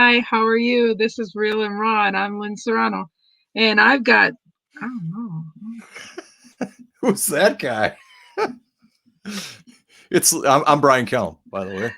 Hi, how are you? This is Real and Raw, and I'm Lynn Serrano. And I've got, I don't know. Who's that guy? I'm Brian Kelm, by the way.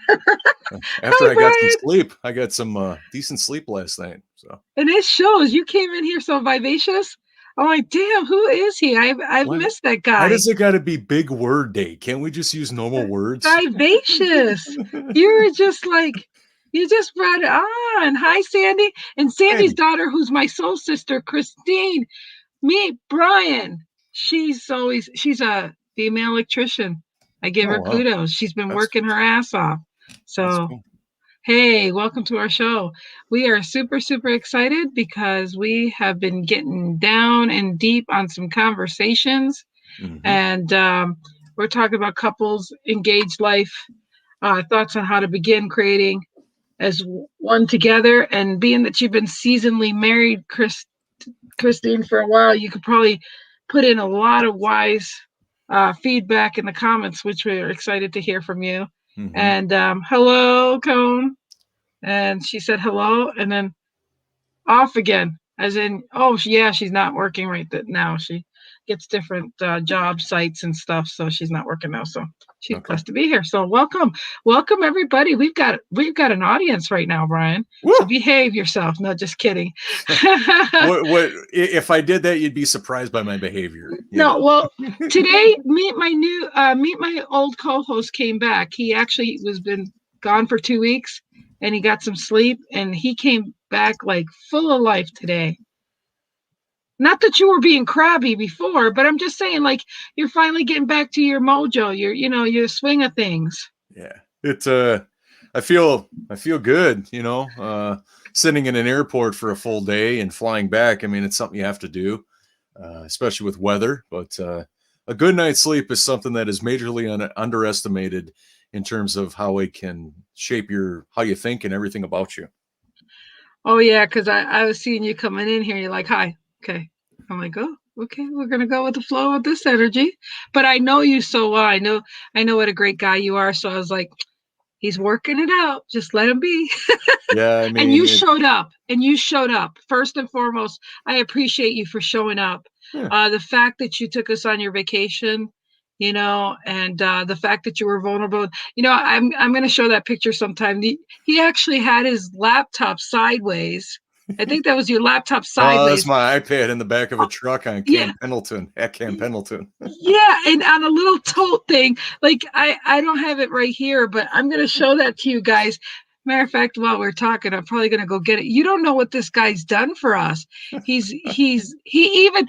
After Hi, I got some Brian. sleep, I got some decent sleep last night. So And it shows you came in here so vivacious. I'm like, damn, who is he? I've why, missed that why guy. does it got to be big word day? Can't we just use normal words? Vivacious. You were just like, you just brought it on. Hi, Sandy. And Sandy's Hey, daughter, who's my soul sister, Christine. Meet Brian. She's a female electrician. I give oh her wow, kudos. She's been that's working her ass off. that's So, cool. hey, welcome to our show. We are super, super excited because we have been getting down and deep on some conversations. Mm-hmm. And we're talking about couples, engaged life, thoughts on how to begin creating as one together. And being that you've been seasonally married, Christine, for a while, you could probably put in a lot of wise feedback in the comments, which we're excited to hear from you. Mm-hmm. And hello, Cone. And she said hello, and then off again, as in, oh, yeah, she's not working right now. She gets different job sites and stuff, so she's not working now. So she's Okay. blessed to be here. So welcome everybody. We've got an audience right now, Brian. So Woo! behave yourself. No, just kidding. What if I did that? You'd be surprised by my behavior. You No, know. well, today meet my old co-host came back. He actually was been gone for 2 weeks, and he got some sleep, and he came back like full of life today. Not that you were being crabby before, but I'm just saying, like, you're finally getting back to your mojo, your swing of things. Yeah. I feel good, sitting in an airport for a full day and flying back. I mean, it's something you have to do, especially with weather, but a good night's sleep is something that is majorly underestimated in terms of how it can shape how you think and everything about you. Oh yeah, because I was seeing you coming in here. You're like, hi, okay. I'm like, oh, okay, we're gonna go with the flow of this energy. But I know you so well. I know what a great guy you are. So I was like, he's working it out. Just let him be. Yeah, I And mean, you showed up. And you showed up. First and foremost, I appreciate you for showing up. yeah. The fact that you took us on your vacation, and the fact that you were vulnerable. I'm going to show that picture sometime. He actually had his laptop sideways. I think that was your laptop Oh, that's sideways. my iPad in the back of a Oh, truck on yeah. Camp Pendleton at Camp Pendleton. Yeah, and on a little tote thing, like I don't have it right here, but I'm gonna show that to you guys. Matter of fact, while we're talking, I'm probably gonna go get it. You don't know what this guy's done for us. He even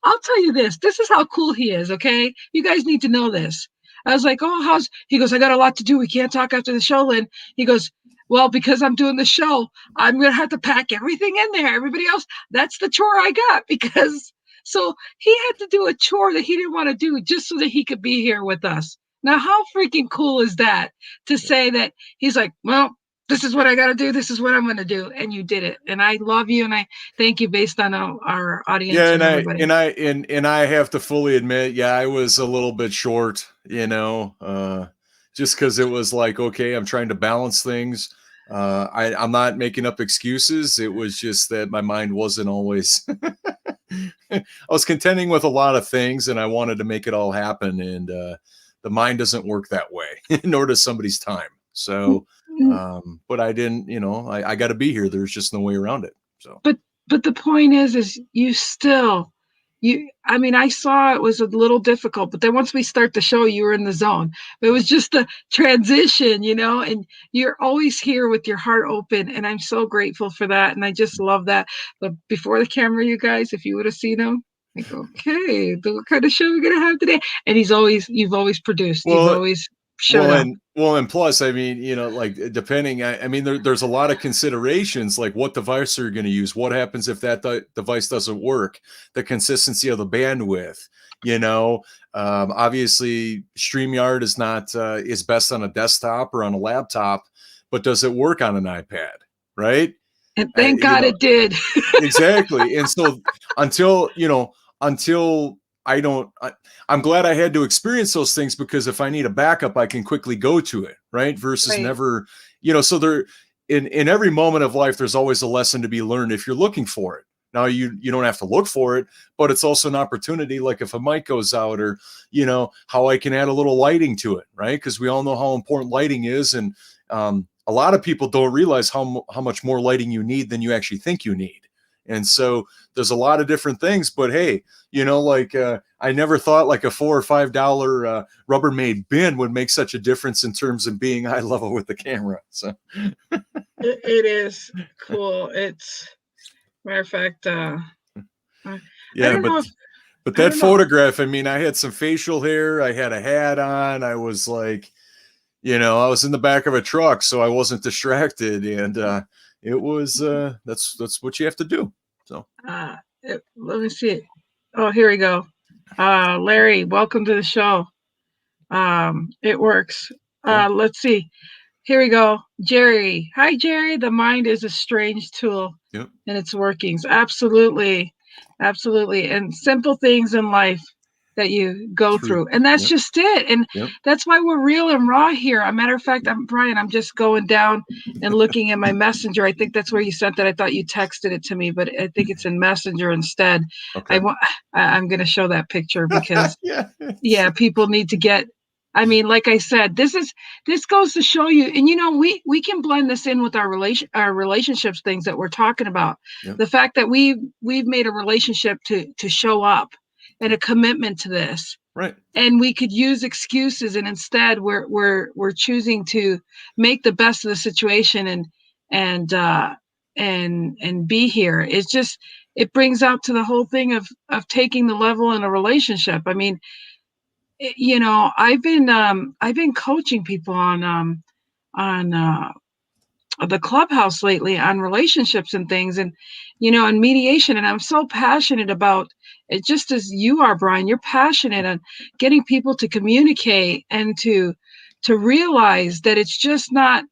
I'll tell you this. This is how cool he is, okay? You guys need to know this. I was like, oh, he goes, I got a lot to do. We can't talk after the show, Lynn. He goes, well, because I'm doing the show, I'm gonna have to pack everything in there. Everybody else, that's the chore I got because so he had to do a chore that he didn't want to do just so that he could be here with us. Now, how freaking cool is that to say that he's like, well, this is what I got to do. This is what I'm going to do. And you did it. And I love you. And I thank you based on our audience Yeah, and everybody. and I have to fully admit, yeah, I was a little bit short, just because it was like, okay, I'm trying to balance things. I'm not making up excuses. It was just that my mind wasn't always. I was contending with a lot of things, and I wanted to make it all happen. And the mind doesn't work that way, nor does somebody's time. So, but I didn't. I got to be here. There's just no way around it. So. But the point is you still I mean, I saw it was a little difficult, but then once we start the show, you were in the zone. It was just a transition, and you're always here with your heart open, and I'm so grateful for that, and I just love that. But before the camera, you guys, if you would have seen him, like, okay, what kind of show are we gonna have today? And you've always produced, you've Well, always showed up. and plus, I mean, like depending, I mean, there's a lot of considerations, like what device are you going to use? What happens if that device doesn't work? The consistency of the bandwidth, obviously StreamYard is best on a desktop or on a laptop, but does it work on an iPad? Right. And thank God it did. Exactly. And so until I'm glad I had to experience those things, because if I need a backup, I can quickly go to it. Right. Versus Right. never, so in every moment of life, there's always a lesson to be learned if you're looking for it. Now you don't have to look for it, but it's also an opportunity. Like if a mic goes out, or how I can add a little lighting to it, right? Because we all know how important lighting is, and a lot of people don't realize how much more lighting you need than you actually think you need. And so there's a lot of different things. But hey, I never thought like a $4 or $5 Rubbermaid bin would make such a difference in terms of being eye level with the camera. So it is cool. It's matter of fact, I yeah, don't know if but I that don't know. photograph, I mean, I had some facial hair, I had a hat on, I was like, I was in the back of a truck, so I wasn't distracted, and it was that's what you have to do. So Let me see. Oh, here we go. Larry, welcome to the show. It works. cool. Let's see. Here we go. Jerry. Hi, Jerry. The mind is a strange tool Yep. and its workings. Absolutely. Absolutely. And simple things in life that you go through. And that's just it. And that's why we're real and raw here. A matter of fact, I'm just going down and looking at my messenger. I think that's where you sent that. I thought you texted it to me, but I think it's in Messenger instead. Okay. I'm going to show that picture because people need to get. I mean, like I said, this goes to show you, and we can blend this in with our relationships things that we're talking about. Yep. The fact that we've made a relationship to show up and a commitment to this, right? And we could use excuses, and instead we're choosing to make the best of the situation and be here. It's just, it brings out to the whole thing of taking the level in a relationship. I mean, I've been coaching people on the Clubhouse lately on relationships and things, and and mediation, and I'm so passionate about it, just as you are, Brian. You're passionate on getting people to communicate and to realize that it's just not.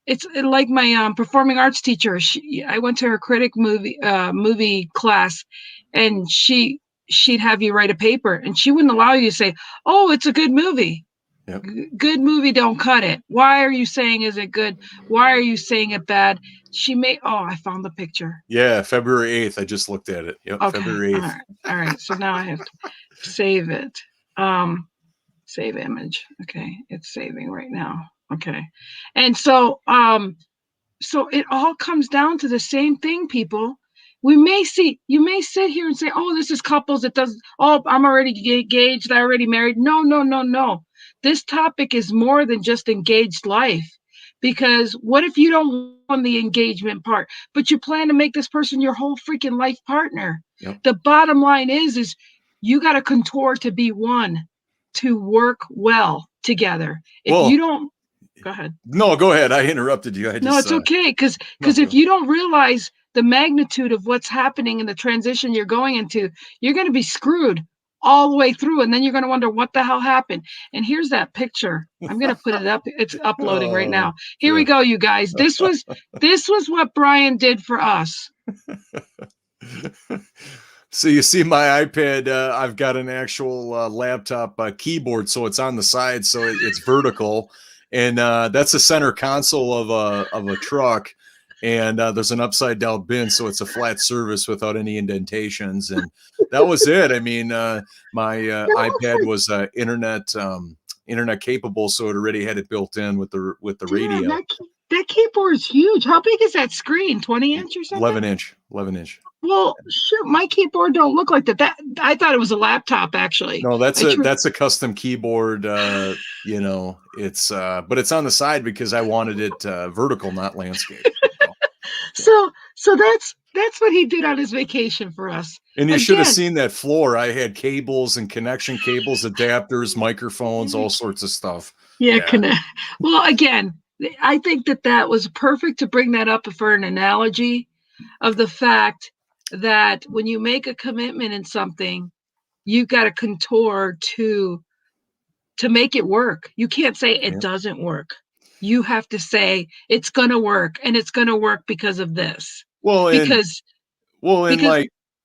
It's like my performing arts teacher. I went to her critic movie class, and she'd have you write a paper, and she wouldn't allow you to say, "Oh, it's a good movie." Yep. Good movie, don't cut it. Why are you saying is it good? Why are you saying it bad? I found the picture. Yeah, February 8th. I just looked at it. Yep, okay. February 8th. All right. So now I have to save it. Save image. Okay, it's saving right now. Okay. And so so it all comes down to the same thing, people. You may sit here and say, "Oh, this is couples. It does. Oh, I'm already engaged. I already married." No. This topic is more than just engaged life, because what if you don't want the engagement part, but you plan to make this person your whole freaking life partner? Yep. The bottom line is you got to contort to be one, to work well together. If you don't, go ahead. No, go ahead. I interrupted you. No, it's okay. Because if you don't realize the magnitude of what's happening in the transition you're going into, you're going to be screwed all the way through. And then you're going to wonder what the hell happened. And here's that picture. I'm going to put it up. It's uploading right now. Here we go, you guys. This was what Brian did for us. So you see my iPad, I've got an actual laptop keyboard, so it's on the side, so it's vertical. And that's the center console of a truck, and there's an upside down bin, so it's a flat surface without any indentations. And that was it. I mean, my iPad was internet capable, so it already had it built in with the radio. That keyboard is huge. How big is that screen? 20 inch or something? 11 inch. Well, shoot, my keyboard don't look like that. I thought it was a laptop, actually. No, that's a custom keyboard. It's but it's on the side because I wanted it vertical, not landscape. So that's what he did on his vacation for us. And you should have seen that floor. I had cables and connection cables, adapters, microphones, all sorts of stuff. Yeah. Well, again, I think that was perfect to bring that up for an analogy of the fact that when you make a commitment in something, you've got to contort to make it work. You can't say it doesn't work. You have to say it's going to work, and it's going to work because of this. Well,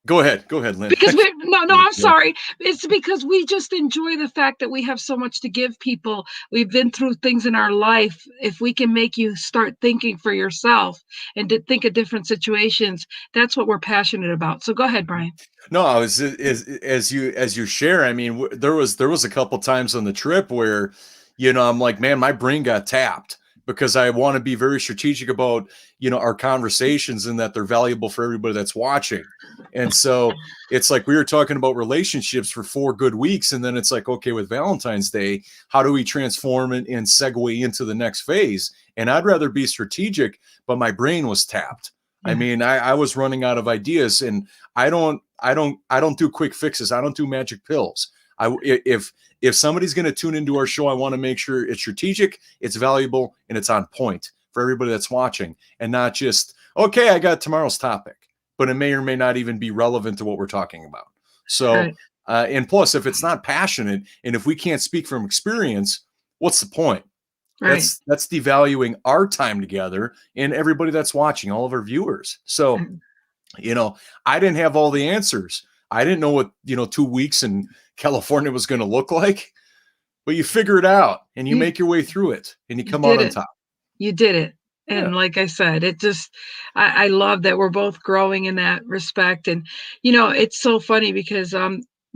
Go ahead, Lynn. Because we no, I'm Yeah. sorry. It's because we just enjoy the fact that we have so much to give people. We've been through things in our life. If we can make you start thinking for yourself and to think of different situations, that's what we're passionate about. So go ahead, Brian. No, I was as you share. I mean, there was a couple times on the trip where, I'm like, man, my brain got tapped because I want to be very strategic about our conversations and that they're valuable for everybody that's watching. And so it's like we were talking about relationships for 4 good weeks, and then it's like, okay, with Valentine's Day, how do we transform it and segue into the next phase? And I'd rather be strategic, but my brain was tapped. I Yeah. mean, I was running out of ideas, and I don't do quick fixes. I don't do magic pills. If somebody's going to tune into our show, I want to make sure it's strategic, it's valuable, and it's on point for everybody that's watching, and not just, okay, I got tomorrow's topic, but it may or may not even be relevant to what we're talking about. So, Right. and plus, if it's not passionate, and if we can't speak from experience, what's the point? Right. That's devaluing our time together and everybody that's watching, all of our viewers. So, I didn't have all the answers. I didn't know what, 2 weeks in California was going to look like, but you figure it out and you You make your way through it and you you come out did on it. top. You did it. Yeah. And like I said, it just, I love that we're both growing in that respect. And, it's so funny because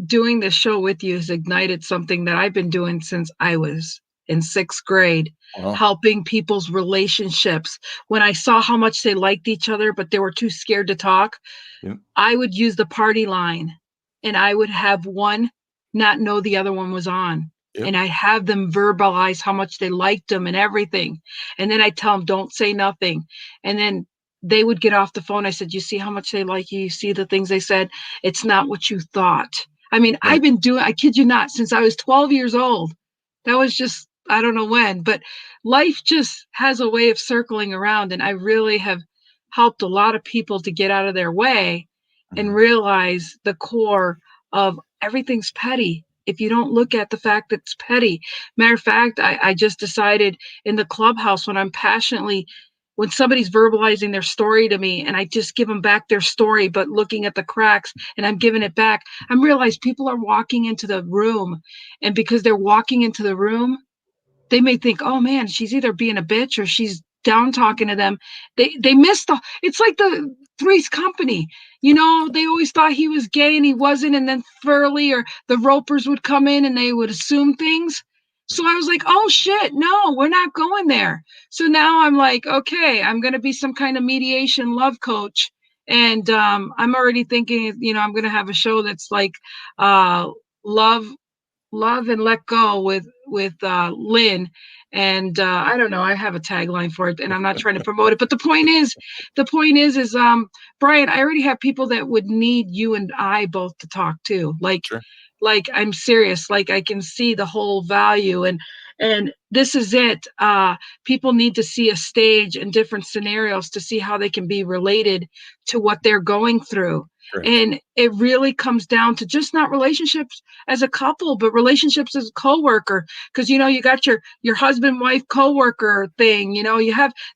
doing this show with you has ignited something that I've been doing since I was in sixth grade, Well, helping people's relationships. When I saw how much they liked each other, but they were too scared to talk, yeah, I would use the party line and I would have one not know the other one was on. yeah, And I have them verbalize how much they liked them and everything. And then I tell them, don't say nothing. And then they would get off the phone. I said, you see how much they like you? You see the things they said? It's not what you thought. I mean, right. I've been doing, I kid you not, since I was 12 years old. That was just, I don't know when, but life just has a way of circling around. And I really have helped a lot of people to get out of their way and Mhm. realize the core of everything's petty if you don't look at the fact that it's petty. Matter of fact, I just decided in the clubhouse when somebody's verbalizing their story to me and I just give them back their story, but looking at the cracks and I'm giving it back, I'm realized people are walking into the room. And because they're walking into the room, they may think, oh man, she's either being a bitch or she's down talking to them. They missed it's like the Three's Company. They always thought he was gay and he wasn't, and then Furley or the Ropers would come in and they would assume things. So I was like, oh shit, no, we're not going there. So now I'm like, okay, I'm gonna be some kind of mediation love coach. And I'm already thinking, I'm gonna have a show that's like love love and let go with Lynn. And I don't know, I have a tagline for it and I'm not trying to promote it, but the point is Brian, I already have people that would need you and I both to talk to, Sure. like I'm serious, like I can see the whole value. And this is it. People need to see a stage and different scenarios to see how they can be related to what they're going through. Correct. And it really comes down to just not relationships as a couple, but relationships as a coworker. Because you got your husband wife coworker thing.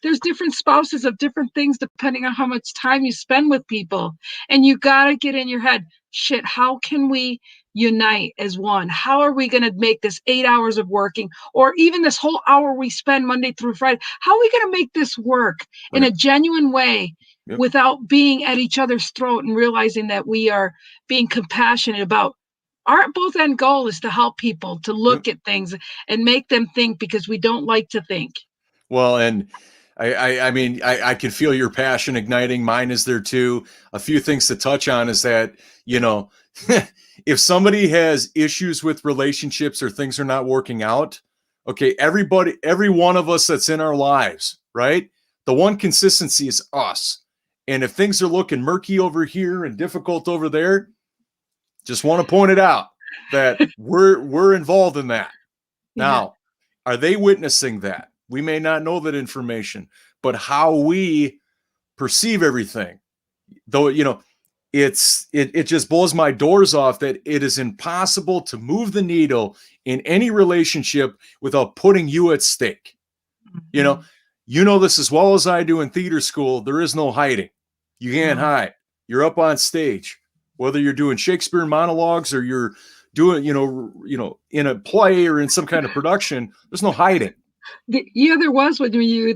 There's different spouses of different things depending on how much time you spend with people. And you got to get in your head, shit, how can we unite as one? How are we going to make this 8 hours of working, or even this whole hour we spend Monday through Friday? How are we going to make this work in Right. a genuine way Yep. without being at each other's throat and realizing that we are being compassionate about our both end goal is to help people to Yep. look at things and make them think because we don't like to think. Well, and I mean, I can feel your passion igniting. Mine is there too. A few things to touch on is that, you know, if somebody has issues with relationships or things are not working out, okay, every one of us that's in our lives, right? The one consistency is us. And if things are looking murky over here and difficult over there, just want to point it out that we're involved in that. Yeah. Now, are they witnessing that? We may not know that information, but how we perceive everything, though, it just blows my doors off that it is impossible to move the needle in any relationship without putting you at stake. You know, Mhm. this as well as I do in theater school. There is no hiding. You can't No. hide. You're up on stage. whether you're doing Shakespeare monologues or you're doing, in a play or in some kind of production, there's no hiding. Yeah, there was when you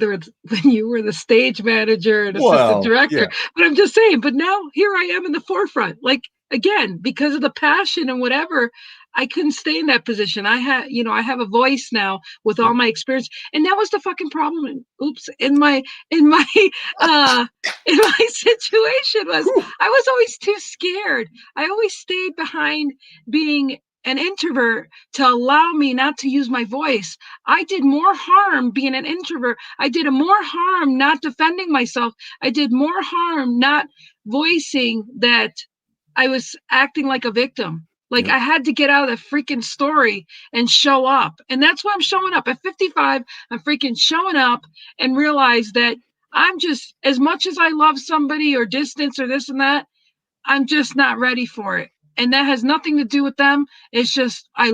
were the stage manager and assistant Well, director. yeah. But I'm just saying, but now here I am in the forefront. Like again, because of the passion and whatever, I couldn't stay in that position. I have a voice now with all Yep. my experience. And that was the fucking problem. Oops, in my uh in my situation was Whew. I was always too scared. I always stayed behind being an introvert to allow me not to use my voice. I did more harm being an introvert. I did more harm not defending myself. I did more harm not voicing that I was acting like a victim. Like Yep. I had to get out of the freaking story and show up. And that's why I'm showing up. At 55, I'm freaking showing up and realize that I'm just, as much as I love somebody or distance or this and that, I'm just not ready for it. And that has nothing to do with them. It's just I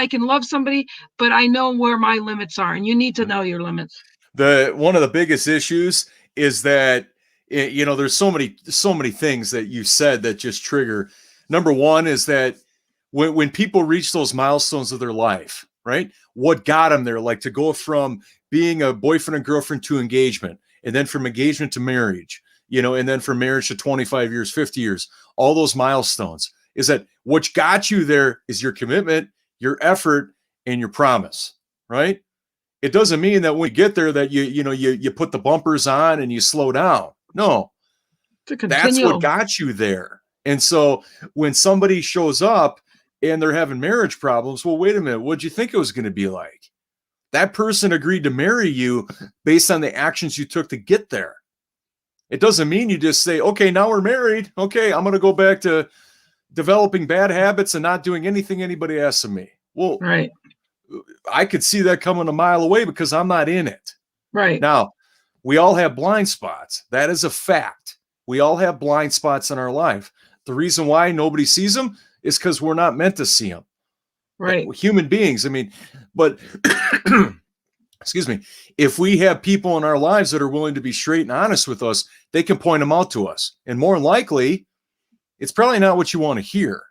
can love somebody, but I know where my limits are, and you need to Yep. know your limits. One of the biggest issues is that there's so many things that you said that just trigger. Number one is that when people reach those milestones of their life, right? What got them there? Like to go from being a boyfriend and girlfriend to engagement, and then from engagement to marriage, and then from marriage to 25 years, 50 years, all those milestones. Is that what got you there is your commitment, your effort, and your promise, right? It doesn't mean that when you get there that you put the bumpers on and you slow down. No, It's a that's what continual. got you there. And so when somebody shows up and they're having marriage problems, well, wait a minute, what'd you think it was going to be like? That person agreed to marry you based on the actions you took to get there. It doesn't mean you just say, okay, now we're married. Okay, I'm going to go back to developing bad habits and not doing anything anybody asks of me. Well, Right. I could see that coming a mile away because I'm not in it. Right. Now, we all have blind spots. That is a fact. We all have blind spots in our life. The reason why nobody sees them is because we're not meant to see them. Right. Human beings, I mean, but excuse me, if we have people in our lives that are willing to be straight and honest with us, they can point them out to us. And more than likely, it's probably not what you want to hear,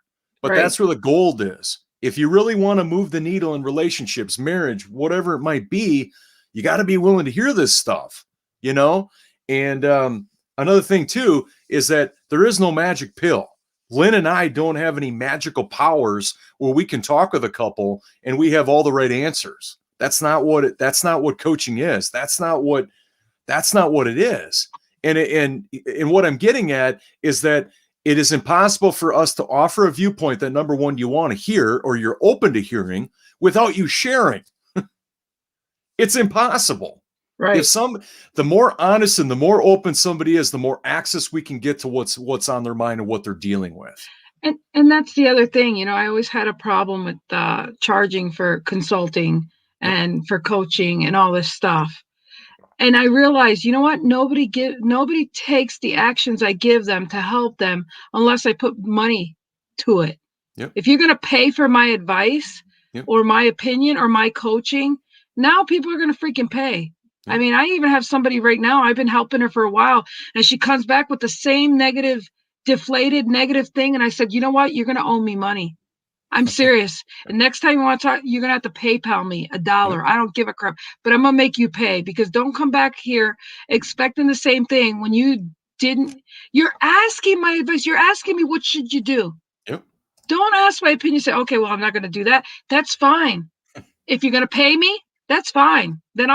but Right. that's where the gold is. If you really want to move the needle in relationships, marriage, whatever it might be, you got to be willing to hear this stuff, And another thing too is that there is no magic pill. Lynn and I don't have any magical powers where we can talk with a couple and we have all the right answers. That's not what coaching is. That's not what it is. And what I'm getting at is that it is impossible for us to offer a viewpoint that, number one, you want to hear or you're open to hearing without you sharing. It's impossible. Right. The more honest and the more open somebody is, the more access we can get to what's on their mind and what they're dealing with. And that's the other thing. I always had a problem with charging for consulting Yep. and for coaching and all this stuff. And I realized, you know what? Nobody takes the actions I give them to help them unless I put money to it. Yep. If you're going to pay for my advice Yep. or my opinion or my coaching, now people are going to freaking pay. Yep. I mean, I even have somebody right now, I've been helping her for a while, and she comes back with the same deflated negative thing. And I said, you know what? You're going to owe me money. I'm serious. And next time you want to talk, you're going to have to PayPal me $1. Yep. I don't give a crap, but I'm going to make you pay, because don't come back here expecting the same thing when you're asking my advice. You're asking me, what should you do? Yep. Don't ask my opinion. Say, okay, well, I'm not going to do that. That's fine. If you're going to pay me, that's fine. Then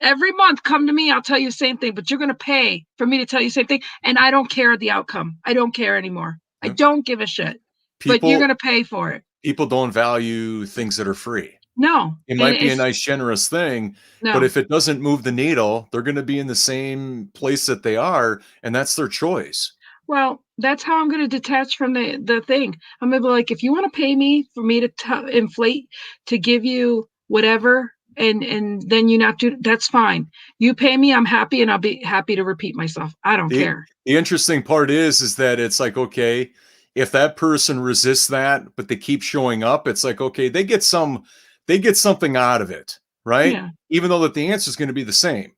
every month, come to me. I'll tell you the same thing, but you're going to pay for me to tell you the same thing. And I don't care the outcome. I don't care anymore. Yep. I don't give a shit. But you're going to pay for it. People don't value things that are free. No. It might be a nice, generous thing, but if it doesn't move the needle, they're going to be in the same place that they are, and that's their choice. Well, that's how I'm going to detach from the thing. I'm going to be like, if you want to pay me for me to inflate, to give you whatever, and then you not do, that's fine. You pay me, I'm happy, and I'll be happy to repeat myself. I don't care. The interesting part is that it's like, okay, if that person resists that, but they keep showing up, it's like, okay, they get something out of it, right? Yeah. Even though that the answer is going to be the same.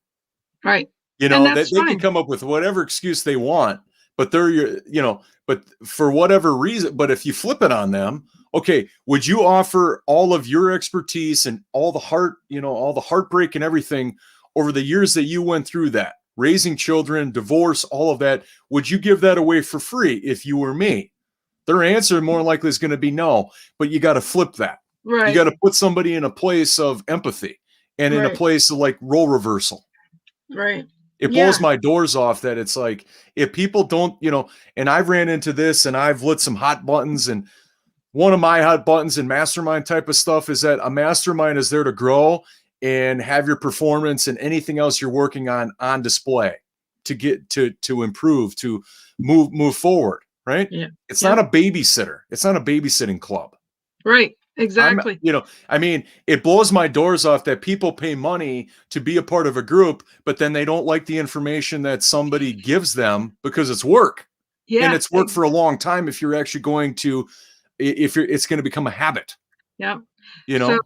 Right. They can come up with whatever excuse they want, but they're but for whatever reason, but if you flip it on them, okay, would you offer all of your expertise and all the all the heartbreak and everything over the years that you went through that, raising children, divorce, all of that? Would you give that away for free if you were me? Their answer more likely is going to be no, but you got to flip that. You got Right. to put somebody in a place of empathy and in a Right. place of like role reversal. Right. It Yeah. blows my doors off that it's like, if people don't, and I've ran into this and I've lit some hot buttons, and one of my hot buttons in mastermind type of stuff is that a mastermind is there to grow and have your performance and anything else you're working on display to get to improve, to move forward, right? Yeah. It's Yeah. not a babysitter. It's not a babysitting club. Right. Exactly. I mean, it blows my doors off that people pay money to be a part of a group, but then they don't like the information that somebody gives them because it's work. And Yeah. it's work for a long time if you're actually going to, it's going to become a habit, Yeah. you So know?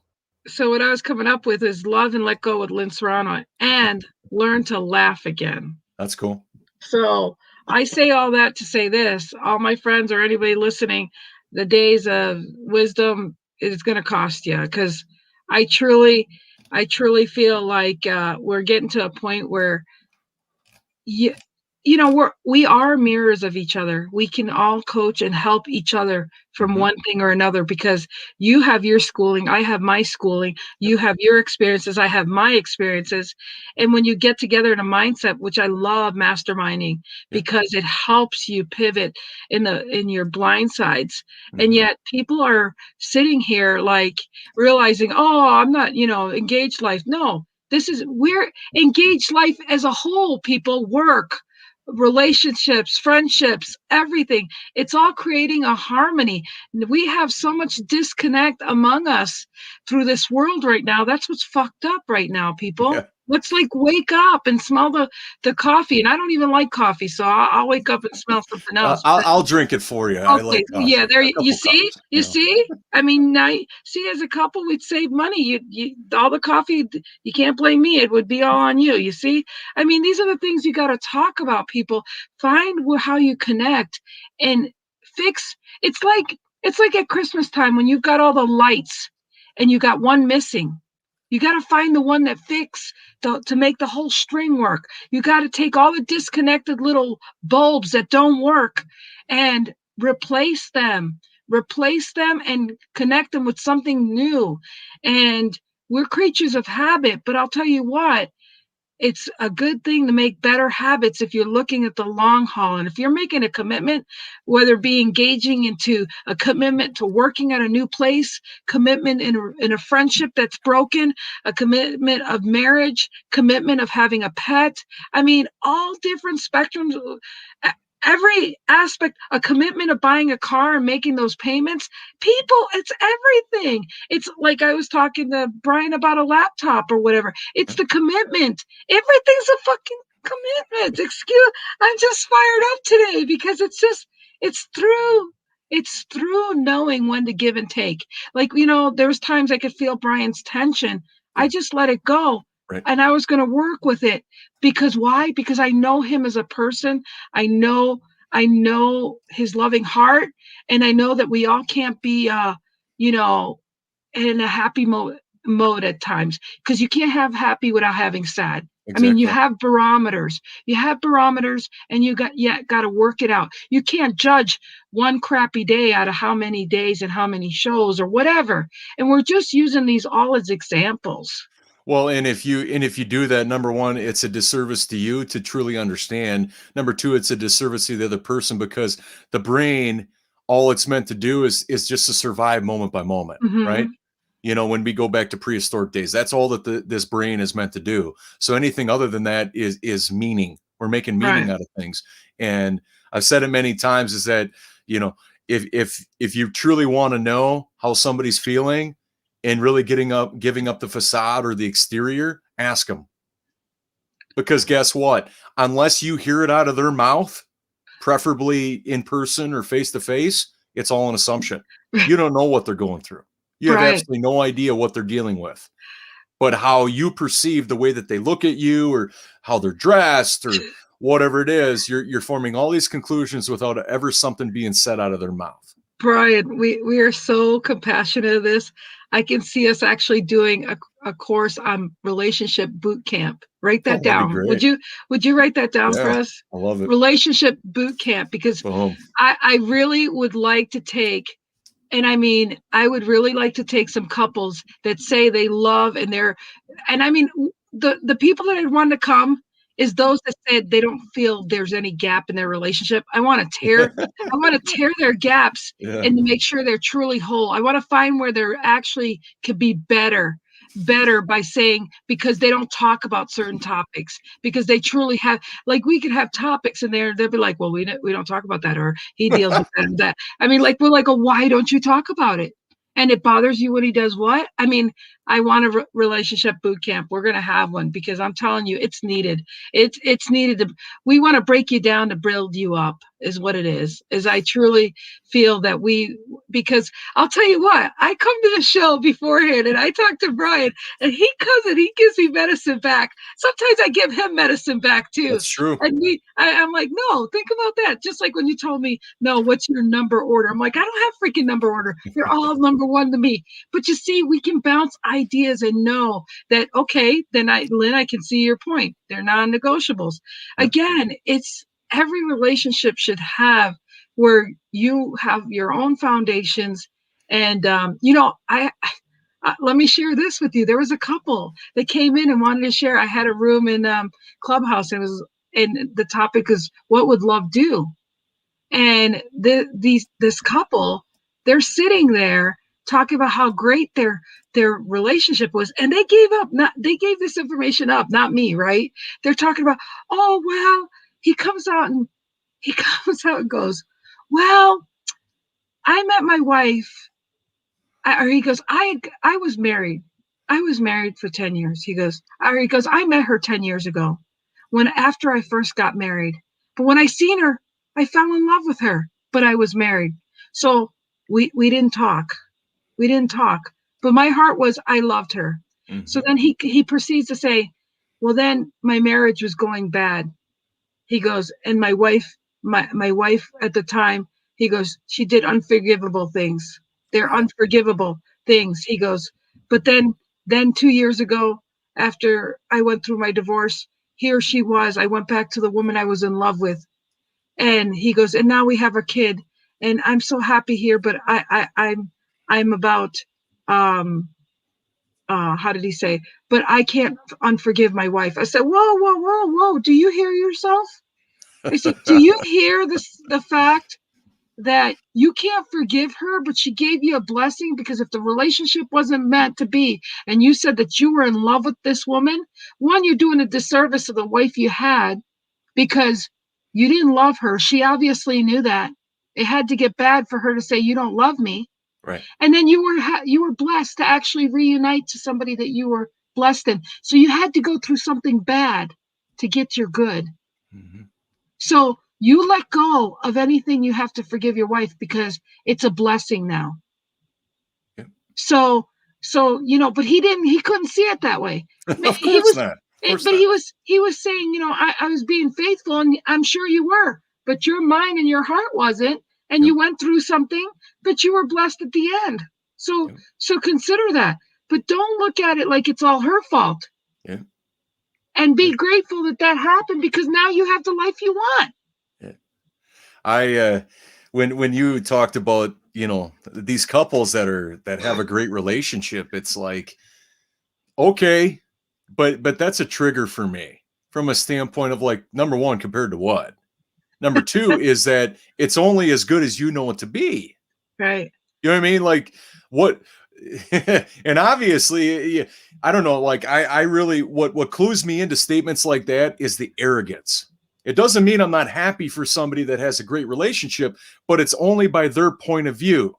so what I was coming up with is love and let go with Lynn Serrano and learn to laugh again. That's cool. So I say all that to say this, all my friends or anybody listening, the days of wisdom is going to cost you, because I truly, I truly feel like we're getting to a point where you we are mirrors of each other. We can all coach and help each other from Mhm. one thing or another, because you have your schooling, I have my schooling, Yep. you have your experiences, I have my experiences. And when you get together in a mindset, which I love masterminding, Yep. because it helps you pivot in your blind sides. And Mhm. yet people are sitting here like realizing, oh, I'm not, engaged life. No, we're engaged life as a whole, people, work, relationships, friendships, everything. It's all creating a harmony. We have so much disconnect among us through this world right now. That's what's fucked up right now, people. Yeah. Let's like wake up and smell the coffee. And I don't even like coffee, so I'll wake up and smell something else. I'll drink it for you. I Okay, like so yeah, coffee, there a you couple see, cups, you see. I mean, now see, as a couple, we'd save money. You all the coffee. You can't blame me. It would be all on you. You see. I mean, these are the things you got to talk about. People find how you connect and fix. It's like at Christmas time when you've got all the lights and you got one missing. You got to find the one that to make the whole string work. You got to take all the disconnected little bulbs that don't work and replace them and connect them with something new. And we're creatures of habit, but I'll tell you what, it's a good thing to make better habits if you're looking at the long haul. And if you're making a commitment, whether it be engaging into a commitment to working at a new place, commitment in a friendship that's broken, a commitment of marriage, commitment of having a pet. I mean, all different spectrums, every aspect, a commitment of buying a car and making those payments. People, it's everything. It's like I was talking to Brian about a laptop or whatever. It's the commitment. Everything's a fucking commitment. I'm just fired up today because it's through it's through knowing when to give and take. Like, there was times I could feel Brian's tension. I Yeah. just let it go. Right. And I was going to work with it, because why? Because I know him as a person. I know his loving heart, and I know that we all can't be you know in a happy mode at times, because you can't have happy without having sad. I mean, Exactly. you have barometers, and got to work it out. You can't judge one crappy day out of how many days and how many shows or whatever. And we're just using these all as examples. Well, and if you do that, number one, it's a disservice to you to truly understand. Number two, it's a disservice to the other person, because the brain, all it's meant to do is just to survive moment by moment, right? Hmm. When we go back to prehistoric days, that's all that this brain is meant to do. So anything other than that is meaning. We're making meaning Right. out of things. And I've said it many times, is that, you know, if you truly want to know how somebody's feeling and really giving up the facade or the exterior, ask them. Because guess what? Unless you hear it out of their mouth, preferably in person or face to face, it's all an assumption. You don't know what they're going through. You have Right. absolutely no idea what they're dealing with. But how you perceive the way that they look at you, or how they're dressed, or whatever it is, you're forming all these conclusions without ever something being said out of their mouth. Brian, we are so compassionate of this. I can see us actually doing a course on relationship boot camp. Write Oh, that that'd be down. great. Would you write that down for Yeah, us? I love it. Relationship boot camp, because Boom. I really would like to take, and I mean, I would really like to take some couples that say they love and they're, and I mean, the people that I'd want to come is those that said they don't feel there's any gap in their relationship. I want to tear their gaps Yeah. and to make sure they're truly whole. I want to find where they're actually could be better by saying, because they don't talk about certain topics, because they truly have, like, we could have topics in there, they'll be like, well, we don't talk about that, or he deals with that and that. I mean, like, we're like, oh, why don't you talk about it? And it bothers you when he does what? I mean, I want a relationship boot camp. We're going to have one, because I'm telling you, it's needed. It's needed to, we want to break you down to build you up, is what it is I truly feel that because I'll tell you what, I come to the show beforehand and I talk to Brian, and he comes and he gives me medicine back. Sometimes I give him medicine back too. That's true. And I'm like, no, think about that. Just like when you told me, no, what's your number order? I'm like, I don't have freaking number order. You're all number one to me. But you see, we can bounce ideas and know that, okay, then Lynn, I can see your point. They're non-negotiables. Yeah. Again, it's every relationship should have where you have your own foundations. And, I let me share this with you. There was a couple that came in and wanted to share. I had a room in Clubhouse, and the topic is, what would love do? And this couple, they're sitting there talking about how great their relationship was, and they gave this information up, not me, right? They're talking about, oh well, he comes out and goes, well, I met my wife, or he goes, I was married. I was married for 10 years. He goes, I met her 10 years ago, after I first got married. But when I seen her, I fell in love with her, but I was married. So we didn't talk. We didn't talk. But my heart was, I loved her. Mm-hmm. So then he proceeds to say, well, then my marriage was going bad. He goes, and my wife at the time, he goes, she did unforgivable things. They're unforgivable things. He goes, but then 2 years ago, after I went through my divorce, here she was. I went back to the woman I was in love with. And he goes, and now we have a kid, and I'm so happy here, but I'm about how did he say? But I can't unforgive my wife. I said, whoa, whoa, whoa, whoa. Do you hear yourself? I said, do you hear the fact that you can't forgive her, but she gave you a blessing? Because if the relationship wasn't meant to be, and you said that you were in love with this woman, one, you're doing a disservice to the wife you had, because you didn't love her. She obviously knew that. It had to get bad for her to say, you don't love me. Right. And then you were blessed to actually reunite to somebody that you were blessed in. So you had to go through something bad to get your good. Mm-hmm. So you let go of anything you have to forgive your wife, because it's a blessing now. Yeah. So but he couldn't see it that way. Of course not. He was saying, I was being faithful, and I'm sure you were, but your mind and your heart wasn't, and you went through something, but you were blessed at the end. So consider that, but don't look at it like it's all her fault. Yeah. And be grateful that happened, because now you have the life you want. Yeah. When you talked about, these couples that have a great relationship, it's like, okay, but that's a trigger for me from a standpoint of, like, number one, compared to what? Number two is that it's only as good as you know it to be. Right. You know what I mean? Like, what? And obviously, I don't know, like, I really, what clues me into statements like that is the arrogance. It doesn't mean I'm not happy for somebody that has a great relationship, but it's only by their point of view.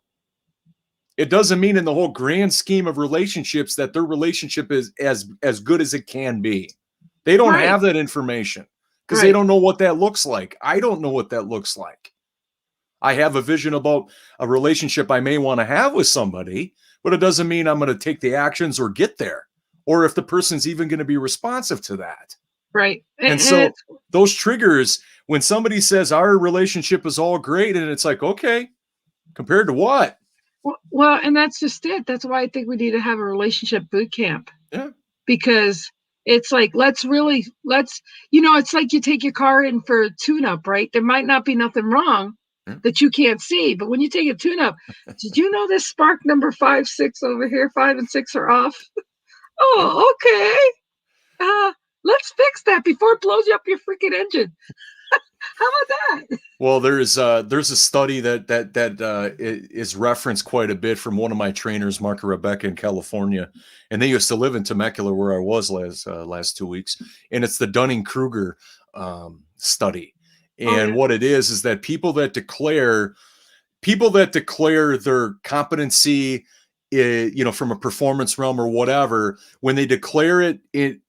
It doesn't mean in the whole grand scheme of relationships that their relationship is as good as it can be. They don't have that information, because they don't know what that looks like. I don't know what that looks like. I have a vision about a relationship I may want to have with somebody, but it doesn't mean I'm going to take the actions or get there, or if the person's even going to be responsive to that. Right. And And so it's those triggers, when somebody says our relationship is all great, and it's like, okay, compared to what? well, and that's just it. That's why I think we need to have a relationship boot camp, Yeah. because it's like, let's it's like you take your car in for a tune up, right? There might not be nothing wrong Yeah. that you can't see, but when you take a tune up, did you know this spark number 5, 6 over here, 5 and 6 are off? Oh, okay. Let's fix that before it blows you up your freaking engine. How about that? Well, there's a study that is referenced quite a bit from one of my trainers, Mark and Rebecca in California, and they used to live in Temecula where I was last 2 weeks, and it's the Dunning-Kruger study. Oh And yeah. what it is that people that declare their competency, from a performance realm or whatever, when they declare it in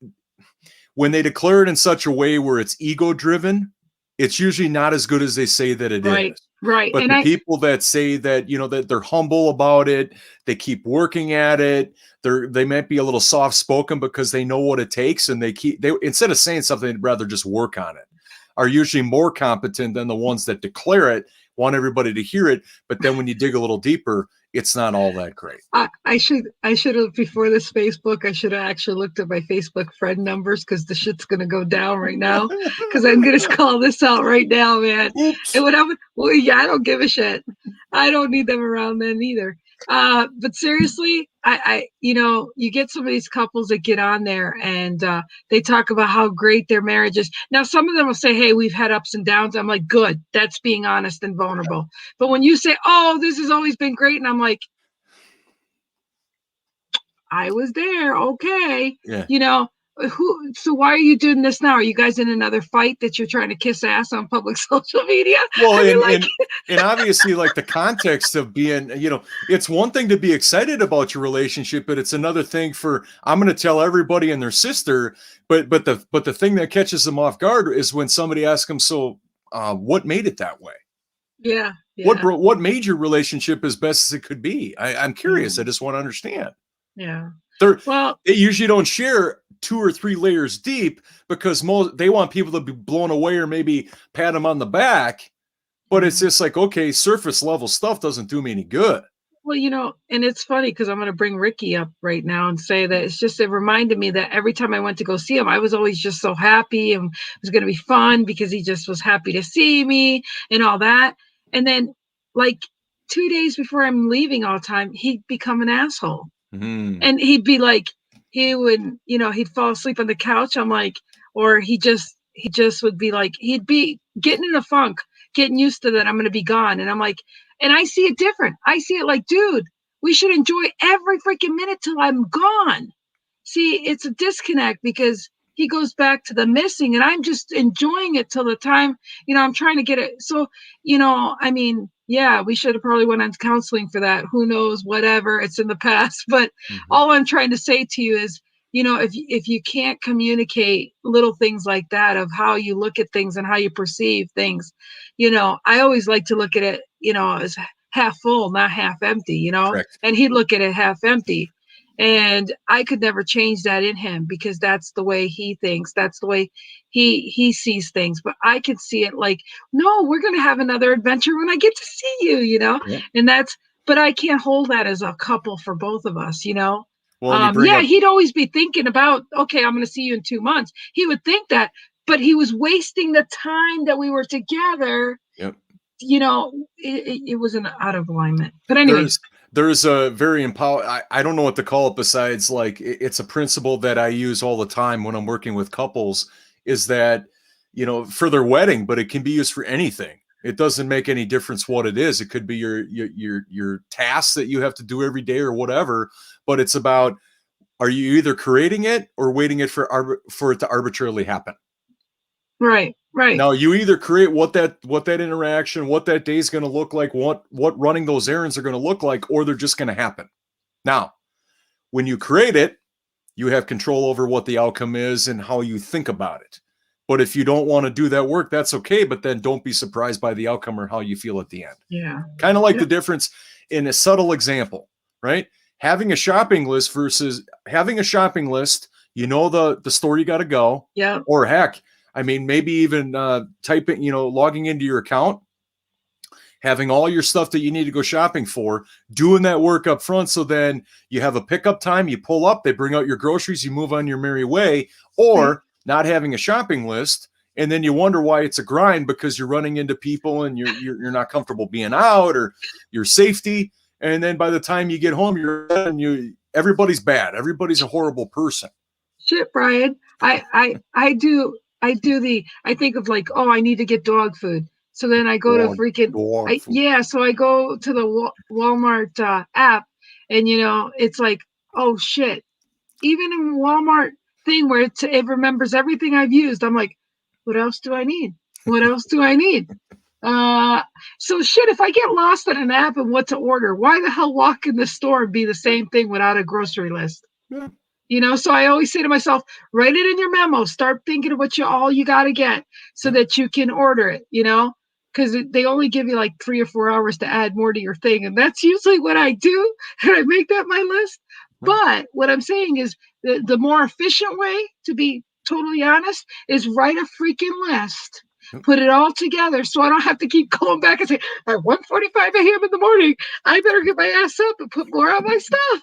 such a way where it's ego driven, it's usually not as good as they say that it is. Right. Right. But And the people that say that, that they're humble about it, they keep working at it, they might be a little soft spoken because they know what it takes, and they instead of saying something, they'd rather just work on it, are usually more competent than the ones that declare it, want everybody to hear it, but then when you dig a little deeper, it's not all that great. I should have, before this Facebook, I should have actually looked at my Facebook friend numbers, because the shit's gonna go down right now. Because I'm gonna call this out right now, man. And Oops. what happened? Well, yeah, I don't give a shit. I don't need them around then either. But seriously, you get some of these couples that get on there, and they talk about how great their marriage is. Now, some of them will say, "Hey, we've had ups and downs." I'm like, "Good, that's being honest and vulnerable." But when you say, "Oh, this has always been great," and I'm like, I was there. Okay. Yeah. You know, so why are you doing this now? Are you guys in another fight that you're trying to kiss ass on public social media? Well, I mean, and like, and and obviously, like, the context of being, it's one thing to be excited about your relationship, but it's another thing for, I'm going to tell everybody and their sister. But the thing that catches them off guard is when somebody asks them, so what made it that way? yeah, What yeah, bro- what made your relationship as best as it could be? I'm curious. I mm, just want to understand. yeah. They're Well, they usually don't share 2 or 3 layers deep because they want people to be blown away or maybe pat them on the back. But it's mm, just like, okay, surface level stuff doesn't do me any good. well, and it's funny because I'm going to bring Ricky up right now and say that it reminded me that every time I went to go see him, I was always just so happy, and it was going to be fun because he just was happy to see me and all that. And then, like, 2 days before I'm leaving all the time, he'd become an asshole. Mm, And he'd be like, he'd fall asleep on the couch. I'm like, or he just would be like, he'd be getting in a funk, getting used to that I'm going to be gone. And I'm like, and I see it different. I see it like, dude, we should enjoy every freaking minute till I'm gone. See, it's a disconnect because he goes back to the missing, and I'm just enjoying it till the time, I'm trying to get it. So, I mean, yeah, we should have probably went on counseling for that. Who knows, whatever, it's in the past. But mhm. all I'm trying to say to you is, if you can't communicate little things like that of how you look at things and how you perceive things, I always like to look at it, as half full, not half empty, Correct. and he'd look at it half empty. And I could never change that in him because that's the way he thinks, that's the way he sees things. But I could see it like, no, we're going to have another adventure when I get to see you, Yeah. and but I can't hold that as a couple for both of us. Well, and you bring Yeah, up, he'd always be thinking about, okay, I'm going to see you in 2 months. He would think that, but he was wasting the time that we were together. yep. It was out of alignment. But anyways, There's a very I don't know what to call it besides, like, it's a principle that I use all the time when I'm working with couples, is that, for their wedding, but it can be used for anything. It doesn't make any difference what it is. It could be your tasks that you have to do every day or whatever, but it's about, are you either creating it or waiting it for it to arbitrarily happen? right, right. Now you either create what that interaction, what that day is going to look like, what running those errands are going to look like, or they're just going to happen. Now, when you create it, you have control over what the outcome is and how you think about it. But if you don't want to do that work, that's okay. But then don't be surprised by the outcome or how you feel at the end. Yeah. Kind of like the Yep. difference in a subtle example, right? Having a shopping list versus having a shopping list you know the store you got to go, Yeah. or heck, I mean, maybe even typing, logging into your account, having all your stuff that you need to go shopping for, doing that work up front. So then you have a pickup time, you pull up, they bring out your groceries, you move on your merry way, Right. or not having a shopping list. And then you wonder why it's a grind because you're running into people and you're not comfortable being out, or your safety. And then by the time you get home, everybody's bad. Everybody's a horrible person. Shit, Brian. I think of like, oh, I need to get dog food. So then I go to Oh, freaking dog food. yeah, so I go to the Walmart app, and it's like, oh shit. Even in Walmart thing where it remembers everything I've used, I'm like, what else do I need? What else do I need? Uh so shit, if I get lost in an app and what to order, why the hell walk in the store and be the same thing without a grocery list? Yeah. So I always say to myself, write it in your memo, start thinking of what you got to get so Yeah. that you can order it, because they only give you like 3 or 4 hours to add more to your thing. And that's usually what I do. And I make that my list. Right. But what I'm saying is the more efficient way, to be totally honest, is write a freaking list. Yep. Put it all together so I don't have to keep going back and say, at 1:45 a.m. in the morning, I better get my ass up and put more on my stuff.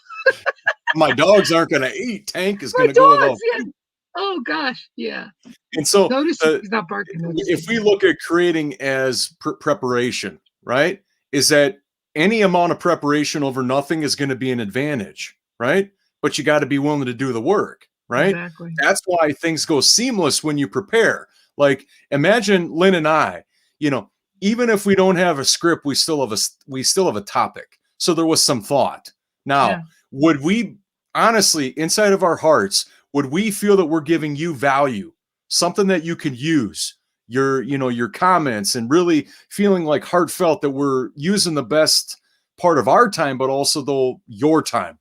My dogs aren't going to eat. Tank is My going to go dogs, without yeah. food. Oh gosh, yeah. And so Notice he's not barking. Notice if we look at creating as preparation, right, is that any amount of preparation over nothing is going to be an advantage, right? But you got to be willing to do the work, right? exactly. That's why things go seamless when you prepare. Like imagine Lynn and I, even if we don't have a script, we still have a topic. So there was some thought. Now, Yeah. would we honestly, inside of our hearts, would we feel that we're giving you value, something that you can use, your comments, and really feeling like heartfelt that we're using the best part of our time, but also your time,